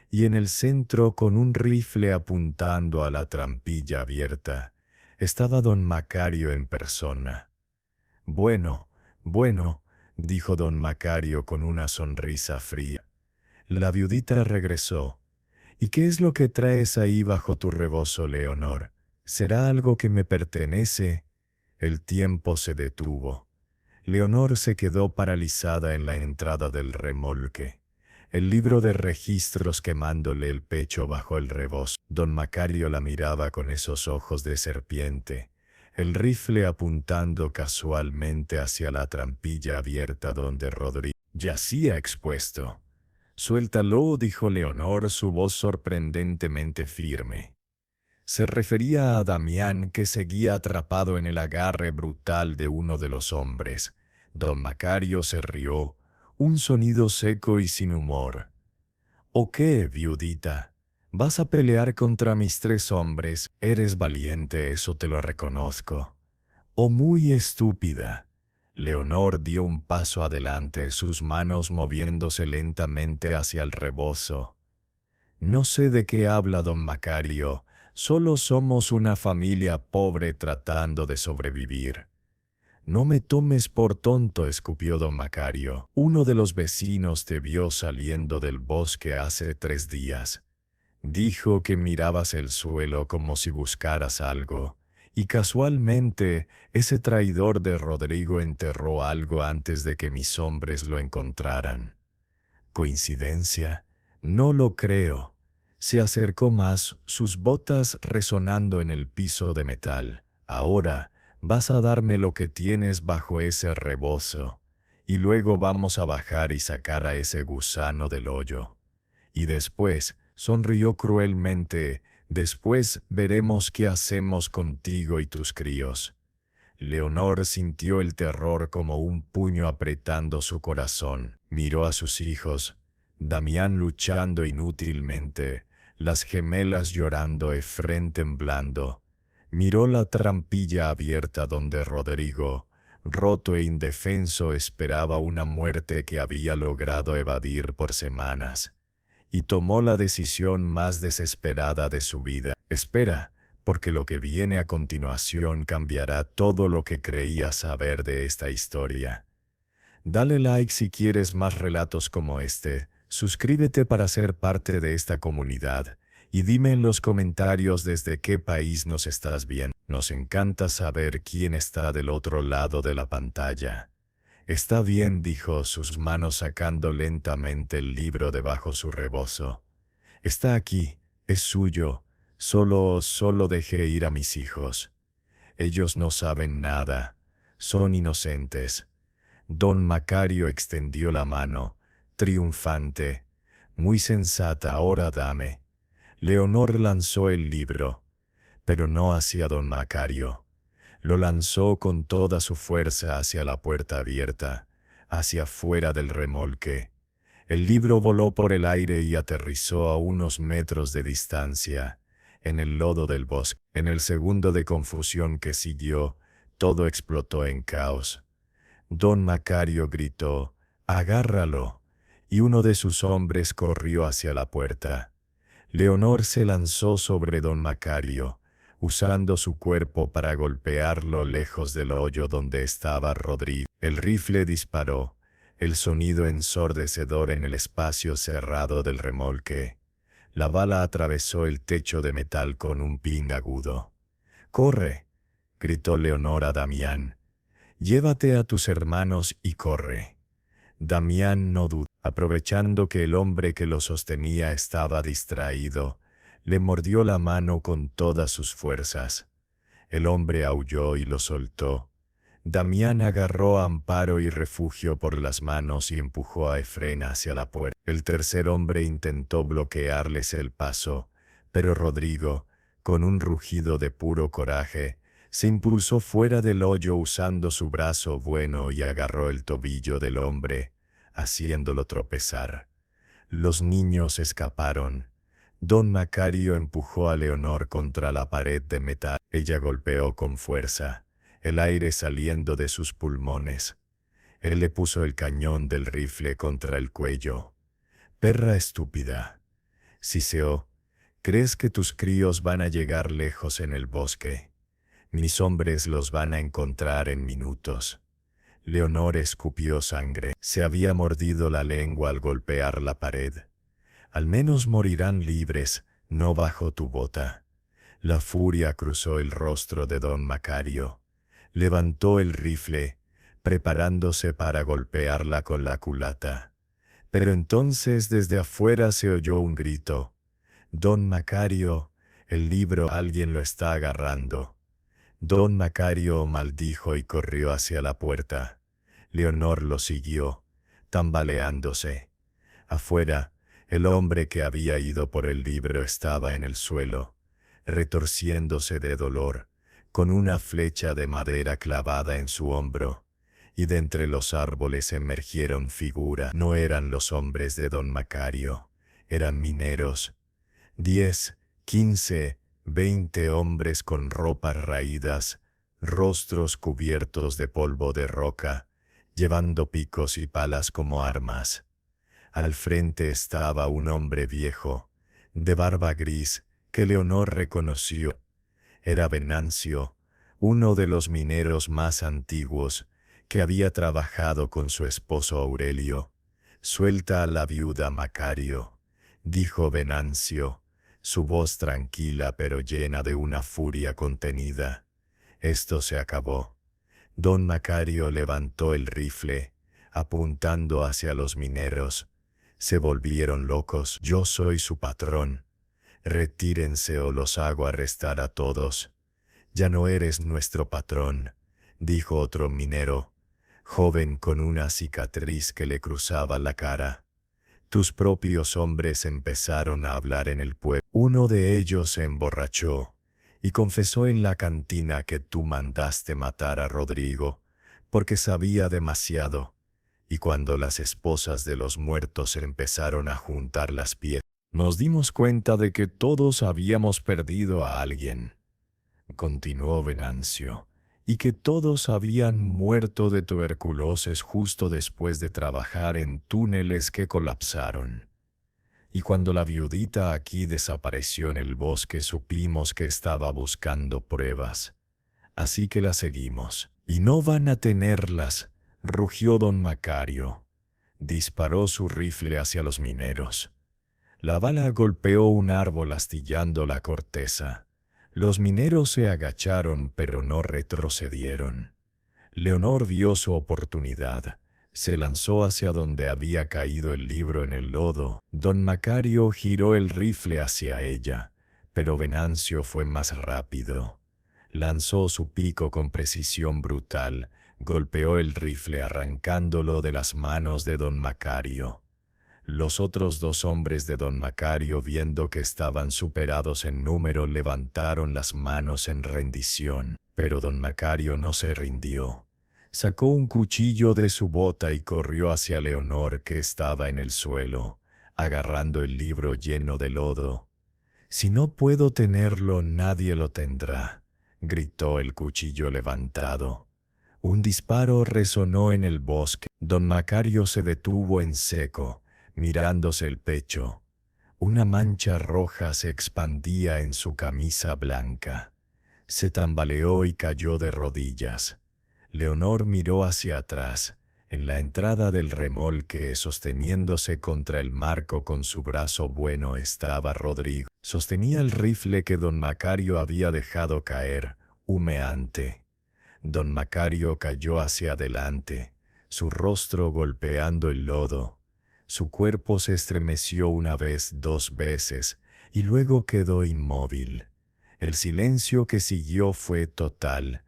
Speaker 1: Y en el centro, con un rifle apuntando a la trampilla abierta, estaba don Macario en persona. Bueno, dijo don Macario con una sonrisa fría. La viudita regresó. ¿Y qué es lo que traes ahí bajo tu rebozo, Leonor? ¿Será algo que me pertenece? El tiempo se detuvo. Leonor se quedó paralizada en la entrada del remolque, el libro de registros quemándole el pecho bajo el rebozo. Don Macario la miraba con esos ojos de serpiente, el rifle apuntando casualmente hacia la trampilla abierta donde Rodrigo yacía expuesto. «Suéltalo», dijo Leonor, su voz sorprendentemente firme. Se refería a Damián, que seguía atrapado en el agarre brutal de uno de los hombres. Don Macario se rió, un sonido seco y sin humor. «¿O qué, viudita? ¿Vas a pelear contra mis 3 hombres? Eres valiente, eso te lo reconozco. ¿O muy estúpida?» Leonor dio un paso adelante, sus manos moviéndose lentamente hacia el rebozo. «No sé de qué habla don Macario. Solo somos una familia pobre tratando de sobrevivir». «No me tomes por tonto», escupió don Macario. «Uno de los vecinos te vio saliendo del bosque hace 3 días. Dijo que mirabas el suelo como si buscaras algo. Y casualmente, ese traidor de Rodrigo enterró algo antes de que mis hombres lo encontraran». «¿Coincidencia? No lo creo». Se acercó más, sus botas resonando en el piso de metal. «Ahora vas a darme lo que tienes bajo ese rebozo, y luego vamos a bajar y sacar a ese gusano del hoyo. Y después», sonrió cruelmente, «después veremos qué hacemos contigo y tus críos». Leonor sintió el terror como un puño apretando su corazón. Miró a sus hijos, Damián luchando inútilmente, las gemelas llorando, Efrén temblando. Miró la trampilla abierta donde Rodrigo, roto e indefenso, esperaba una muerte que había logrado evadir por semanas. Y tomó la decisión más desesperada de su vida. «Espera, porque lo que viene a continuación cambiará todo lo que creía saber de esta historia». Dale like si quieres más relatos como este, suscríbete para ser parte de esta comunidad, y dime en los comentarios desde qué país nos estás viendo. Nos encanta saber quién está del otro lado de la pantalla. Está bien, dijo, sus manos sacando lentamente el libro de bajo su rebozo. Está aquí, es suyo, solo dejé ir a mis hijos. Ellos no saben nada, son inocentes. Don Macario extendió la mano, triunfante. Muy sensata, ahora dame. Leonor lanzó el libro, pero no hacia don Macario. Lo lanzó con toda su fuerza hacia la puerta abierta, hacia fuera del remolque. El libro voló por el aire y aterrizó a unos metros de distancia, en el lodo del bosque. En el segundo de confusión que siguió, todo explotó en caos. Don Macario gritó, «¡Agárralo!», y uno de sus hombres corrió hacia la puerta. Leonor se lanzó sobre don Macario, usando su cuerpo para golpearlo lejos del hoyo donde estaba Rodrigo. El rifle disparó, el sonido ensordecedor en el espacio cerrado del remolque. La bala atravesó el techo de metal con un ping agudo. «¡Corre!», gritó Leonor a Damián. «Llévate a tus hermanos y corre». Damián no dudó. Aprovechando que el hombre que lo sostenía estaba distraído, le mordió la mano con todas sus fuerzas. El hombre aulló y lo soltó. Damián agarró amparo y refugio por las manos y empujó a Efrén hacia la puerta. El tercer hombre intentó bloquearles el paso, pero Rodrigo, con un rugido de puro coraje, se impulsó fuera del hoyo usando su brazo bueno y agarró el tobillo del hombre, haciéndolo tropezar. Los niños escaparon. Don Macario empujó a Leonor contra la pared de metal. Ella golpeó con fuerza, el aire saliendo de sus pulmones. Él le puso el cañón del rifle contra el cuello. «Perra estúpida. Siseó, ¿crees que tus críos van a llegar lejos en el bosque? Mis hombres los van a encontrar en minutos». Leonor escupió sangre. Se había mordido la lengua al golpear la pared. «Al menos morirán libres, no bajo tu bota». La furia cruzó el rostro de don Macario. Levantó el rifle, preparándose para golpearla con la culata. Pero entonces desde afuera se oyó un grito. «Don Macario, el libro, alguien lo está agarrando». Don Macario maldijo y corrió hacia la puerta. Leonor lo siguió, tambaleándose. Afuera, el hombre que había ido por el libro estaba en el suelo, retorciéndose de dolor, con una flecha de madera clavada en su hombro, y de entre los árboles emergieron figuras. No eran los hombres de don Macario, eran mineros. 10, 15, 20 hombres con ropas raídas, rostros cubiertos de polvo de roca, llevando picos y palas como armas. Al frente estaba un hombre viejo, de barba gris, que Leonor reconoció. Era Venancio, uno de los mineros más antiguos, que había trabajado con su esposo Aurelio. «Suelta a la viuda, Macario», dijo Venancio, su voz tranquila pero llena de una furia contenida. Esto se acabó. Don Macario levantó el rifle, apuntando hacia los mineros. Se volvieron locos. «Yo soy su patrón. Retírense o los hago arrestar a todos». «Ya no eres nuestro patrón», dijo otro minero, joven con una cicatriz que le cruzaba la cara. «Tus propios hombres empezaron a hablar en el pueblo. Uno de ellos se emborrachó y confesó en la cantina que tú mandaste matar a Rodrigo porque sabía demasiado. Y cuando las esposas de los muertos empezaron a juntar las piezas, nos dimos cuenta de que todos habíamos perdido a alguien», continuó Venancio, «y que todos habían muerto de tuberculosis justo después de trabajar en túneles que colapsaron. Y cuando la viudita aquí desapareció en el bosque supimos que estaba buscando pruebas. Así que la seguimos. Y no van a tenerlas», rugió don Macario. Disparó su rifle hacia los mineros. La bala golpeó un árbol astillando la corteza. Los mineros se agacharon pero no retrocedieron. Leonor vio su oportunidad. Se lanzó hacia donde había caído el libro en el lodo. Don Macario giró el rifle hacia ella, pero Venancio fue más rápido. Lanzó su pico con precisión brutal, golpeó el rifle arrancándolo de las manos de don Macario. Los otros dos hombres de don Macario, viendo que estaban superados en número, levantaron las manos en rendición, pero don Macario no se rindió. Sacó un cuchillo de su bota y corrió hacia Leonor, que estaba en el suelo, agarrando el libro lleno de lodo. «Si no puedo tenerlo, nadie lo tendrá», gritó el cuchillo levantado. Un disparo resonó en el bosque. Don Macario se detuvo en seco, mirándose el pecho. Una mancha roja se expandía en su camisa blanca. Se tambaleó y cayó de rodillas. Leonor miró hacia atrás. En la entrada del remolque, sosteniéndose contra el marco con su brazo bueno, estaba Rodrigo. Sostenía el rifle que don Macario había dejado caer, humeante. Don Macario cayó hacia adelante, su rostro golpeando el lodo. Su cuerpo se estremeció una vez, dos veces, y luego quedó inmóvil. El silencio que siguió fue total.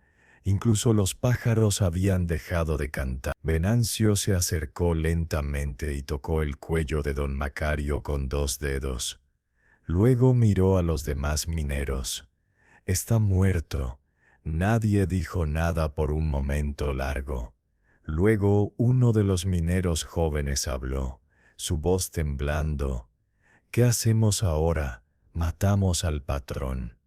Speaker 1: Incluso los pájaros habían dejado de cantar. Venancio se acercó lentamente y tocó el cuello de don Macario con dos dedos. Luego miró a los demás mineros. «Está muerto». Nadie dijo nada por un momento largo. Luego uno de los mineros jóvenes habló, su voz temblando. «¿Qué hacemos ahora? Matamos al patrón.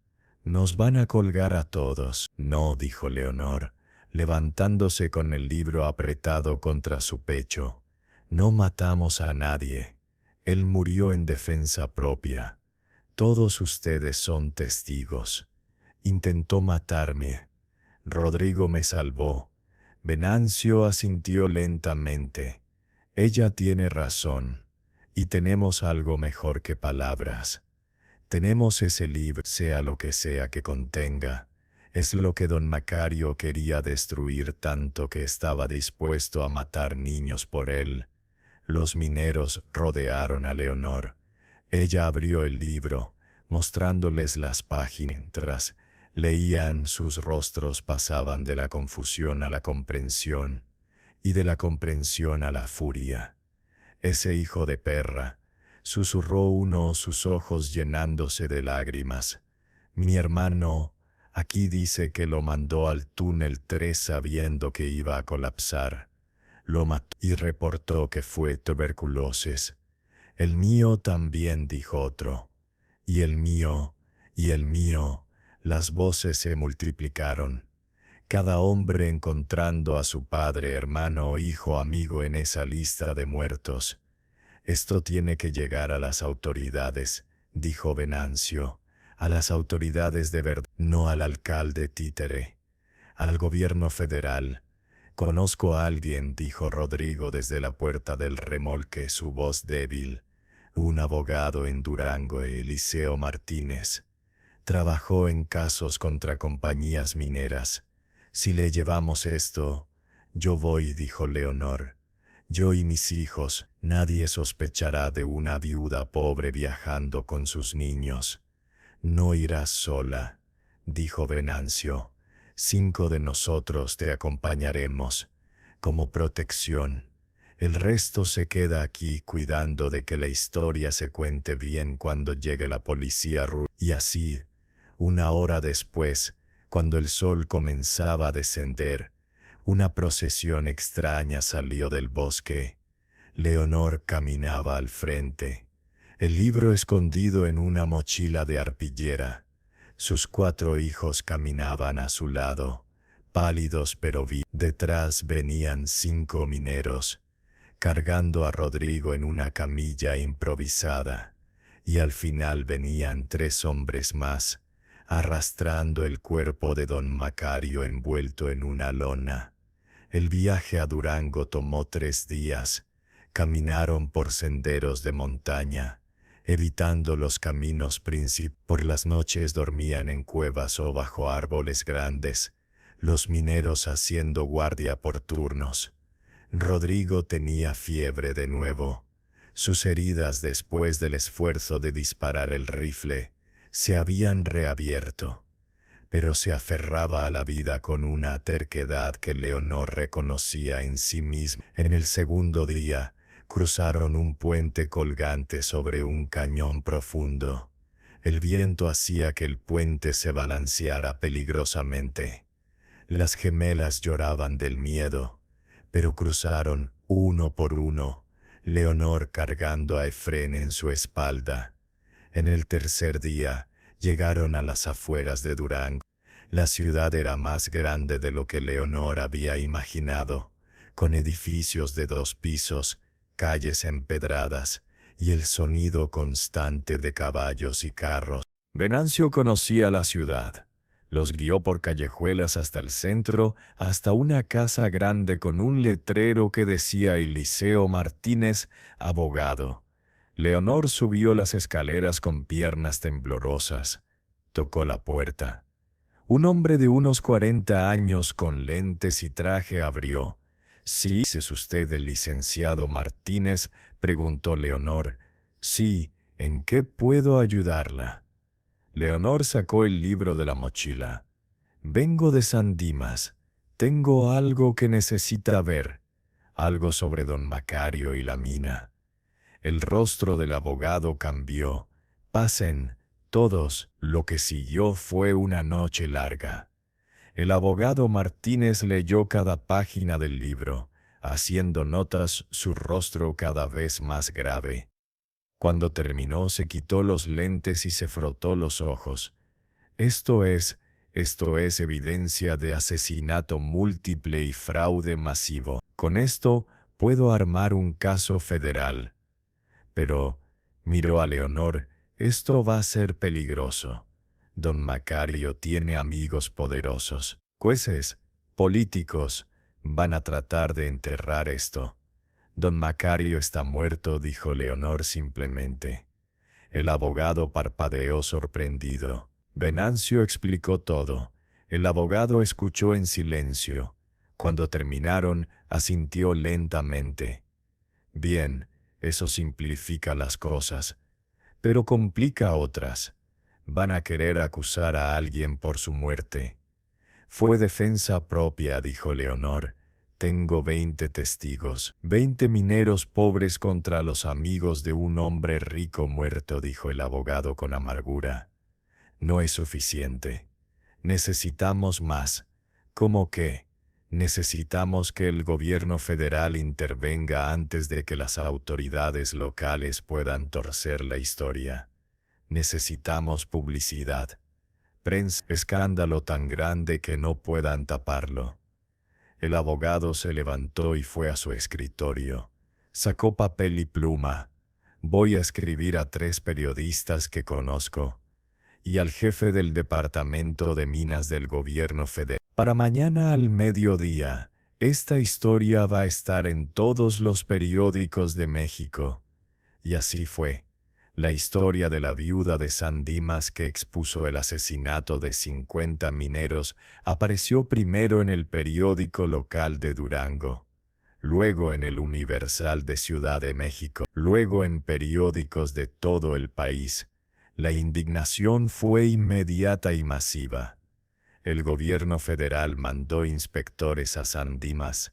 Speaker 1: Nos van a colgar a todos». «No», dijo Leonor, levantándose con el libro apretado contra su pecho. «No matamos a nadie. Él murió en defensa propia. Todos ustedes son testigos. Intentó matarme. Rodrigo me salvó». Venancio asintió lentamente. «Ella tiene razón. Y tenemos algo mejor que palabras. Tenemos ese libro, sea lo que sea que contenga. Es lo que don Macario quería destruir, tanto que estaba dispuesto a matar niños por él». Los mineros rodearon a Leonor. Ella abrió el libro, mostrándoles las páginas. Mientras leían, sus rostros pasaban de la confusión a la comprensión, y de la comprensión a la furia. «Ese hijo de perra», susurró uno, sus ojos llenándose de lágrimas. «Mi hermano, aquí dice que lo mandó al túnel 3 sabiendo que iba a colapsar. Lo mató y reportó que fue tuberculosis». «El mío también», dijo otro. «Y el mío, y el mío». Las voces se multiplicaron. Cada hombre encontrando a su padre, hermano, hijo, amigo en esa lista de muertos. «Esto tiene que llegar a las autoridades», dijo Venancio. «A las autoridades de verdad, no al alcalde títere. Al gobierno federal». «Conozco a alguien», dijo Rodrigo desde la puerta del remolque, su voz débil. «Un abogado en Durango, Eliseo Martínez. Trabajó en casos contra compañías mineras. Si le llevamos esto». «Yo voy», dijo Leonor. «Yo y mis hijos». «Nadie sospechará de una viuda pobre viajando con sus niños». «No irás sola», dijo Venancio. «5 de nosotros te acompañaremos, como protección. El resto se queda aquí cuidando de que la historia se cuente bien cuando llegue la policía». Y así, una hora después, cuando el sol comenzaba a descender, una procesión extraña salió del bosque. Leonor caminaba al frente, el libro escondido en una mochila de arpillera. Sus 4 hijos caminaban a su lado, pálidos pero vivos. Detrás venían 5 mineros, cargando a Rodrigo en una camilla improvisada, y al final venían 3 hombres más, arrastrando el cuerpo de don Macario envuelto en una lona. El viaje a Durango tomó 3 días. Caminaron por senderos de montaña, evitando los caminos principales. Por las noches dormían en cuevas o bajo árboles grandes, los mineros haciendo guardia por turnos. Rodrigo tenía fiebre de nuevo. Sus heridas después del esfuerzo de disparar el rifle se habían reabierto, pero se aferraba a la vida con una terquedad que Leonor reconocía en sí misma. En el segundo día, cruzaron un puente colgante sobre un cañón profundo. El viento hacía que el puente se balanceara peligrosamente. Las gemelas lloraban del miedo, pero cruzaron uno por uno, Leonor cargando a Efrén en su espalda. En el tercer día, llegaron a las afueras de Durango. La ciudad era más grande de lo que Leonor había imaginado, con edificios de 2 pisos, calles empedradas y el sonido constante de caballos y carros. Venancio conocía la ciudad. Los guió por callejuelas hasta el centro, hasta una casa grande con un letrero que decía Eliseo Martínez, abogado. Leonor subió las escaleras con piernas temblorosas. Tocó la puerta. Un hombre de unos 40 años con lentes y traje abrió. «¿Sí, es usted el licenciado Martínez?», preguntó Leonor. «Sí, ¿en qué puedo ayudarla?». Leonor sacó el libro de la mochila. «Vengo de San Dimas. Tengo algo que necesita ver. Algo sobre don Macario y la mina». El rostro del abogado cambió. «Pasen, todos». Lo que siguió fue una noche larga. El abogado Martínez leyó cada página del libro, haciendo notas, su rostro cada vez más grave. Cuando terminó se quitó los lentes y se frotó los ojos. Esto es evidencia de asesinato múltiple y fraude masivo. Con esto puedo armar un caso federal. Pero, miró a Leonor, esto va a ser peligroso. Don Macario tiene amigos poderosos, jueces, políticos, van a tratar de enterrar esto. Don Macario está muerto, dijo Leonor simplemente. El abogado parpadeó sorprendido. Venancio explicó todo. El abogado escuchó en silencio. Cuando terminaron, asintió lentamente. Bien, eso simplifica las cosas, pero complica otras. Van a querer acusar a alguien por su muerte. Fue defensa propia, dijo Leonor. Tengo 20 testigos, 20 mineros pobres contra los amigos de un hombre rico muerto, dijo el abogado con amargura. No es suficiente. Necesitamos más. ¿Cómo qué? Necesitamos que el gobierno federal intervenga antes de que las autoridades locales puedan torcer la historia. Necesitamos publicidad. Prensa, escándalo tan grande que no puedan taparlo. El abogado se levantó y fue a su escritorio. Sacó papel y pluma. Voy a escribir a 3 periodistas que conozco y al jefe del Departamento de Minas del Gobierno Federal. Para mañana al mediodía, esta historia va a estar en todos los periódicos de México. Y así fue. La historia de la viuda de San Dimas que expuso el asesinato de 50 mineros apareció primero en el periódico local de Durango, luego en el Universal de Ciudad de México, luego en periódicos de todo el país. La indignación fue inmediata y masiva. El gobierno federal mandó inspectores a San Dimas.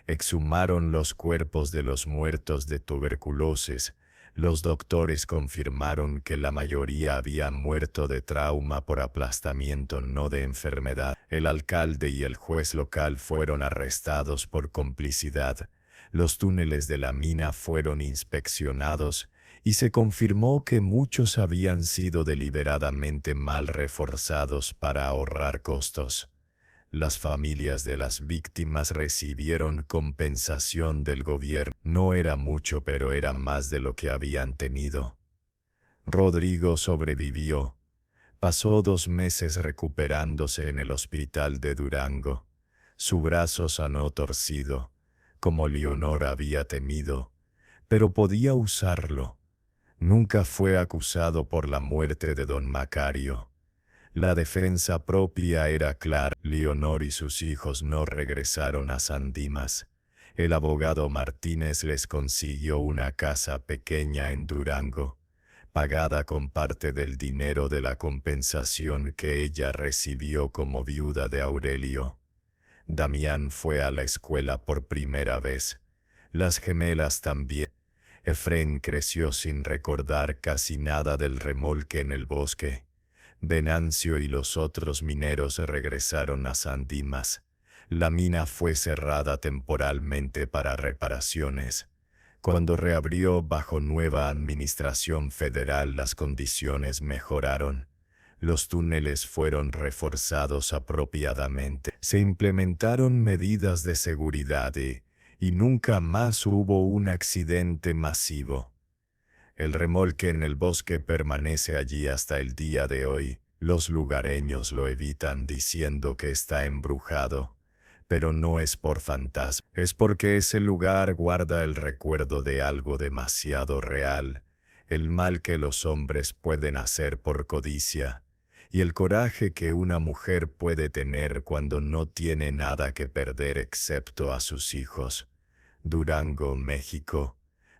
Speaker 1: Exhumaron los cuerpos de los muertos de tuberculosis. Los doctores confirmaron que la mayoría habían muerto de trauma por aplastamiento, no de enfermedad. El alcalde y el juez local fueron arrestados por complicidad. Los túneles de la mina fueron inspeccionados y se confirmó que muchos habían sido deliberadamente mal reforzados para ahorrar costos. Las familias de las víctimas recibieron compensación del gobierno. No era mucho, pero era más de lo que habían tenido. Rodrigo sobrevivió. Pasó 2 meses recuperándose en el hospital de Durango. Su brazo sanó torcido, como Leonor había temido, pero podía usarlo. Nunca fue acusado por la muerte de don Macario. La defensa propia era clara. Leonor y sus hijos no regresaron a San Dimas. El abogado Martínez les consiguió una casa pequeña en Durango, pagada con parte del dinero de la compensación que ella recibió como viuda de Aurelio. Damián fue a la escuela por primera vez. Las gemelas también. Efrén creció sin recordar casi nada del remolque en el bosque. Venancio y los otros mineros regresaron a San Dimas. La mina fue cerrada temporalmente para reparaciones. Cuando reabrió bajo nueva administración federal, las condiciones mejoraron. Los túneles fueron reforzados apropiadamente. Se implementaron medidas de seguridad y nunca más hubo un accidente masivo. El remolque en el bosque permanece allí hasta el día de hoy. Los lugareños lo evitan diciendo que está embrujado, pero no es por fantasma, es porque ese lugar guarda el recuerdo de algo demasiado real, el mal que los hombres pueden hacer por codicia, y el coraje que una mujer puede tener cuando no tiene nada que perder excepto a sus hijos. Durango, México.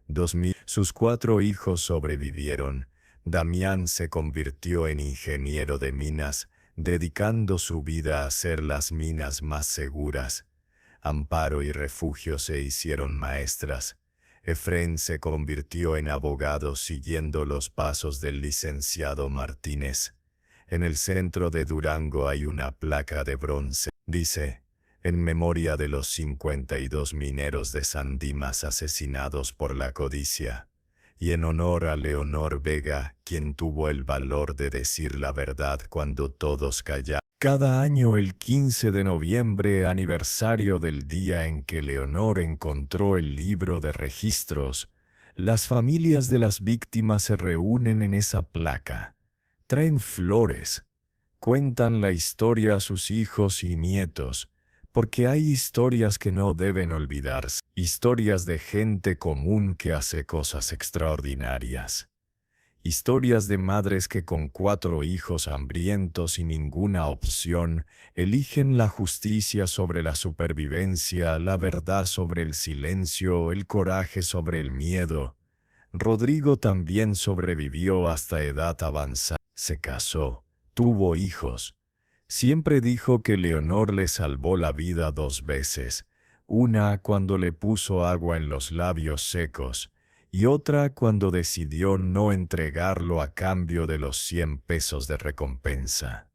Speaker 1: 2000. Sus 4 hijos sobrevivieron. Damián se convirtió en ingeniero de minas, dedicando su vida a hacer las minas más seguras. Amparo y Refugio se hicieron maestras. Efrén se convirtió en abogado siguiendo los pasos del licenciado Martínez. En el centro de Durango hay una placa de bronce. Dice: en memoria de los 52 mineros de San Dimas asesinados por la codicia, y en honor a Leonor Vega, quien tuvo el valor de decir la verdad cuando todos callaron. Cada año el 15 de noviembre, aniversario del día en que Leonor encontró el libro de registros, las familias de las víctimas se reúnen en esa placa. Traen flores, cuentan la historia a sus hijos y nietos, porque hay historias que no deben olvidarse, historias de gente común que hace cosas extraordinarias, historias de madres que con 4 hijos hambrientos y ninguna opción, eligen la justicia sobre la supervivencia, la verdad sobre el silencio, el coraje sobre el miedo. Rodrigo también sobrevivió hasta edad avanzada, se casó, tuvo hijos. Siempre dijo que Leonor le salvó la vida 2 veces, una cuando le puso agua en los labios secos, y otra cuando decidió no entregarlo a cambio de los 100 pesos de recompensa.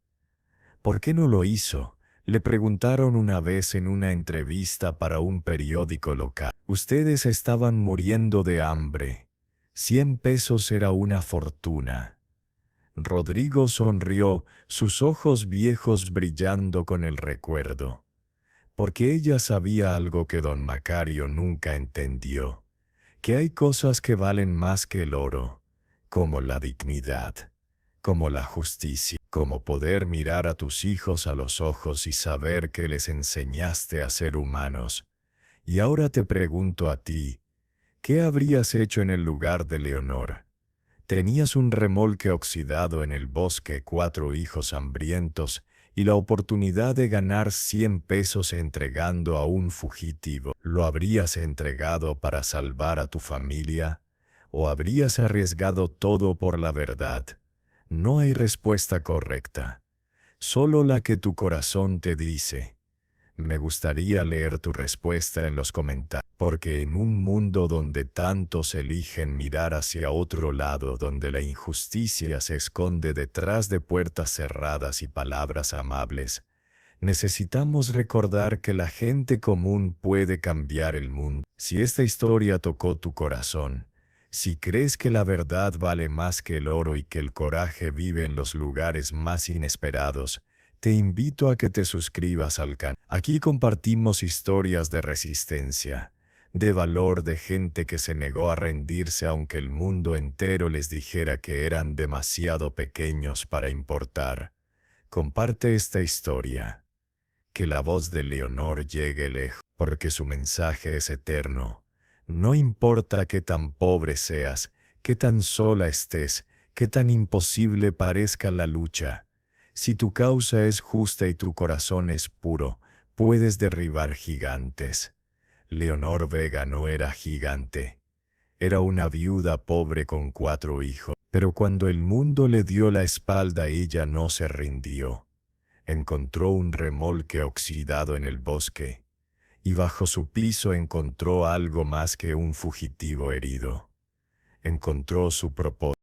Speaker 1: ¿Por qué no lo hizo?, le preguntaron una vez en una entrevista para un periódico local. Ustedes estaban muriendo de hambre. 100 pesos era una fortuna. Rodrigo sonrió, sus ojos viejos brillando con el recuerdo. Porque ella sabía algo que don Macario nunca entendió, que hay cosas que valen más que el oro, como la dignidad, como la justicia, como poder mirar a tus hijos a los ojos y saber que les enseñaste a ser humanos. Y ahora te pregunto a ti, ¿qué habrías hecho en el lugar de Leonor? Tenías un remolque oxidado en el bosque, 4 hijos hambrientos y la oportunidad de ganar 100 pesos entregando a un fugitivo. ¿Lo habrías entregado para salvar a tu familia? ¿O habrías arriesgado todo por la verdad? No hay respuesta correcta, solo la que tu corazón te dice. Me gustaría leer tu respuesta en los comentarios, porque en un mundo donde tantos eligen mirar hacia otro lado, donde la injusticia se esconde detrás de puertas cerradas y palabras amables, necesitamos recordar que la gente común puede cambiar el mundo. Si esta historia tocó tu corazón, si crees que la verdad vale más que el oro y que el coraje vive en los lugares más inesperados, te invito a que te suscribas al canal. Aquí compartimos historias de resistencia, de valor, de gente que se negó a rendirse aunque el mundo entero les dijera que eran demasiado pequeños para importar. Comparte esta historia. que la voz de Leonor llegue lejos, porque su mensaje es eterno. No importa qué tan pobre seas, qué tan sola estés, qué tan imposible parezca la lucha. Si tu causa es justa y tu corazón es puro, puedes derribar gigantes. Leonor Vega no era gigante. Era una viuda pobre con 4 hijos. Pero cuando el mundo le dio la espalda, ella no se rindió. Encontró un remolque oxidado en el bosque, y bajo su piso encontró algo más que un fugitivo herido. Encontró su propósito.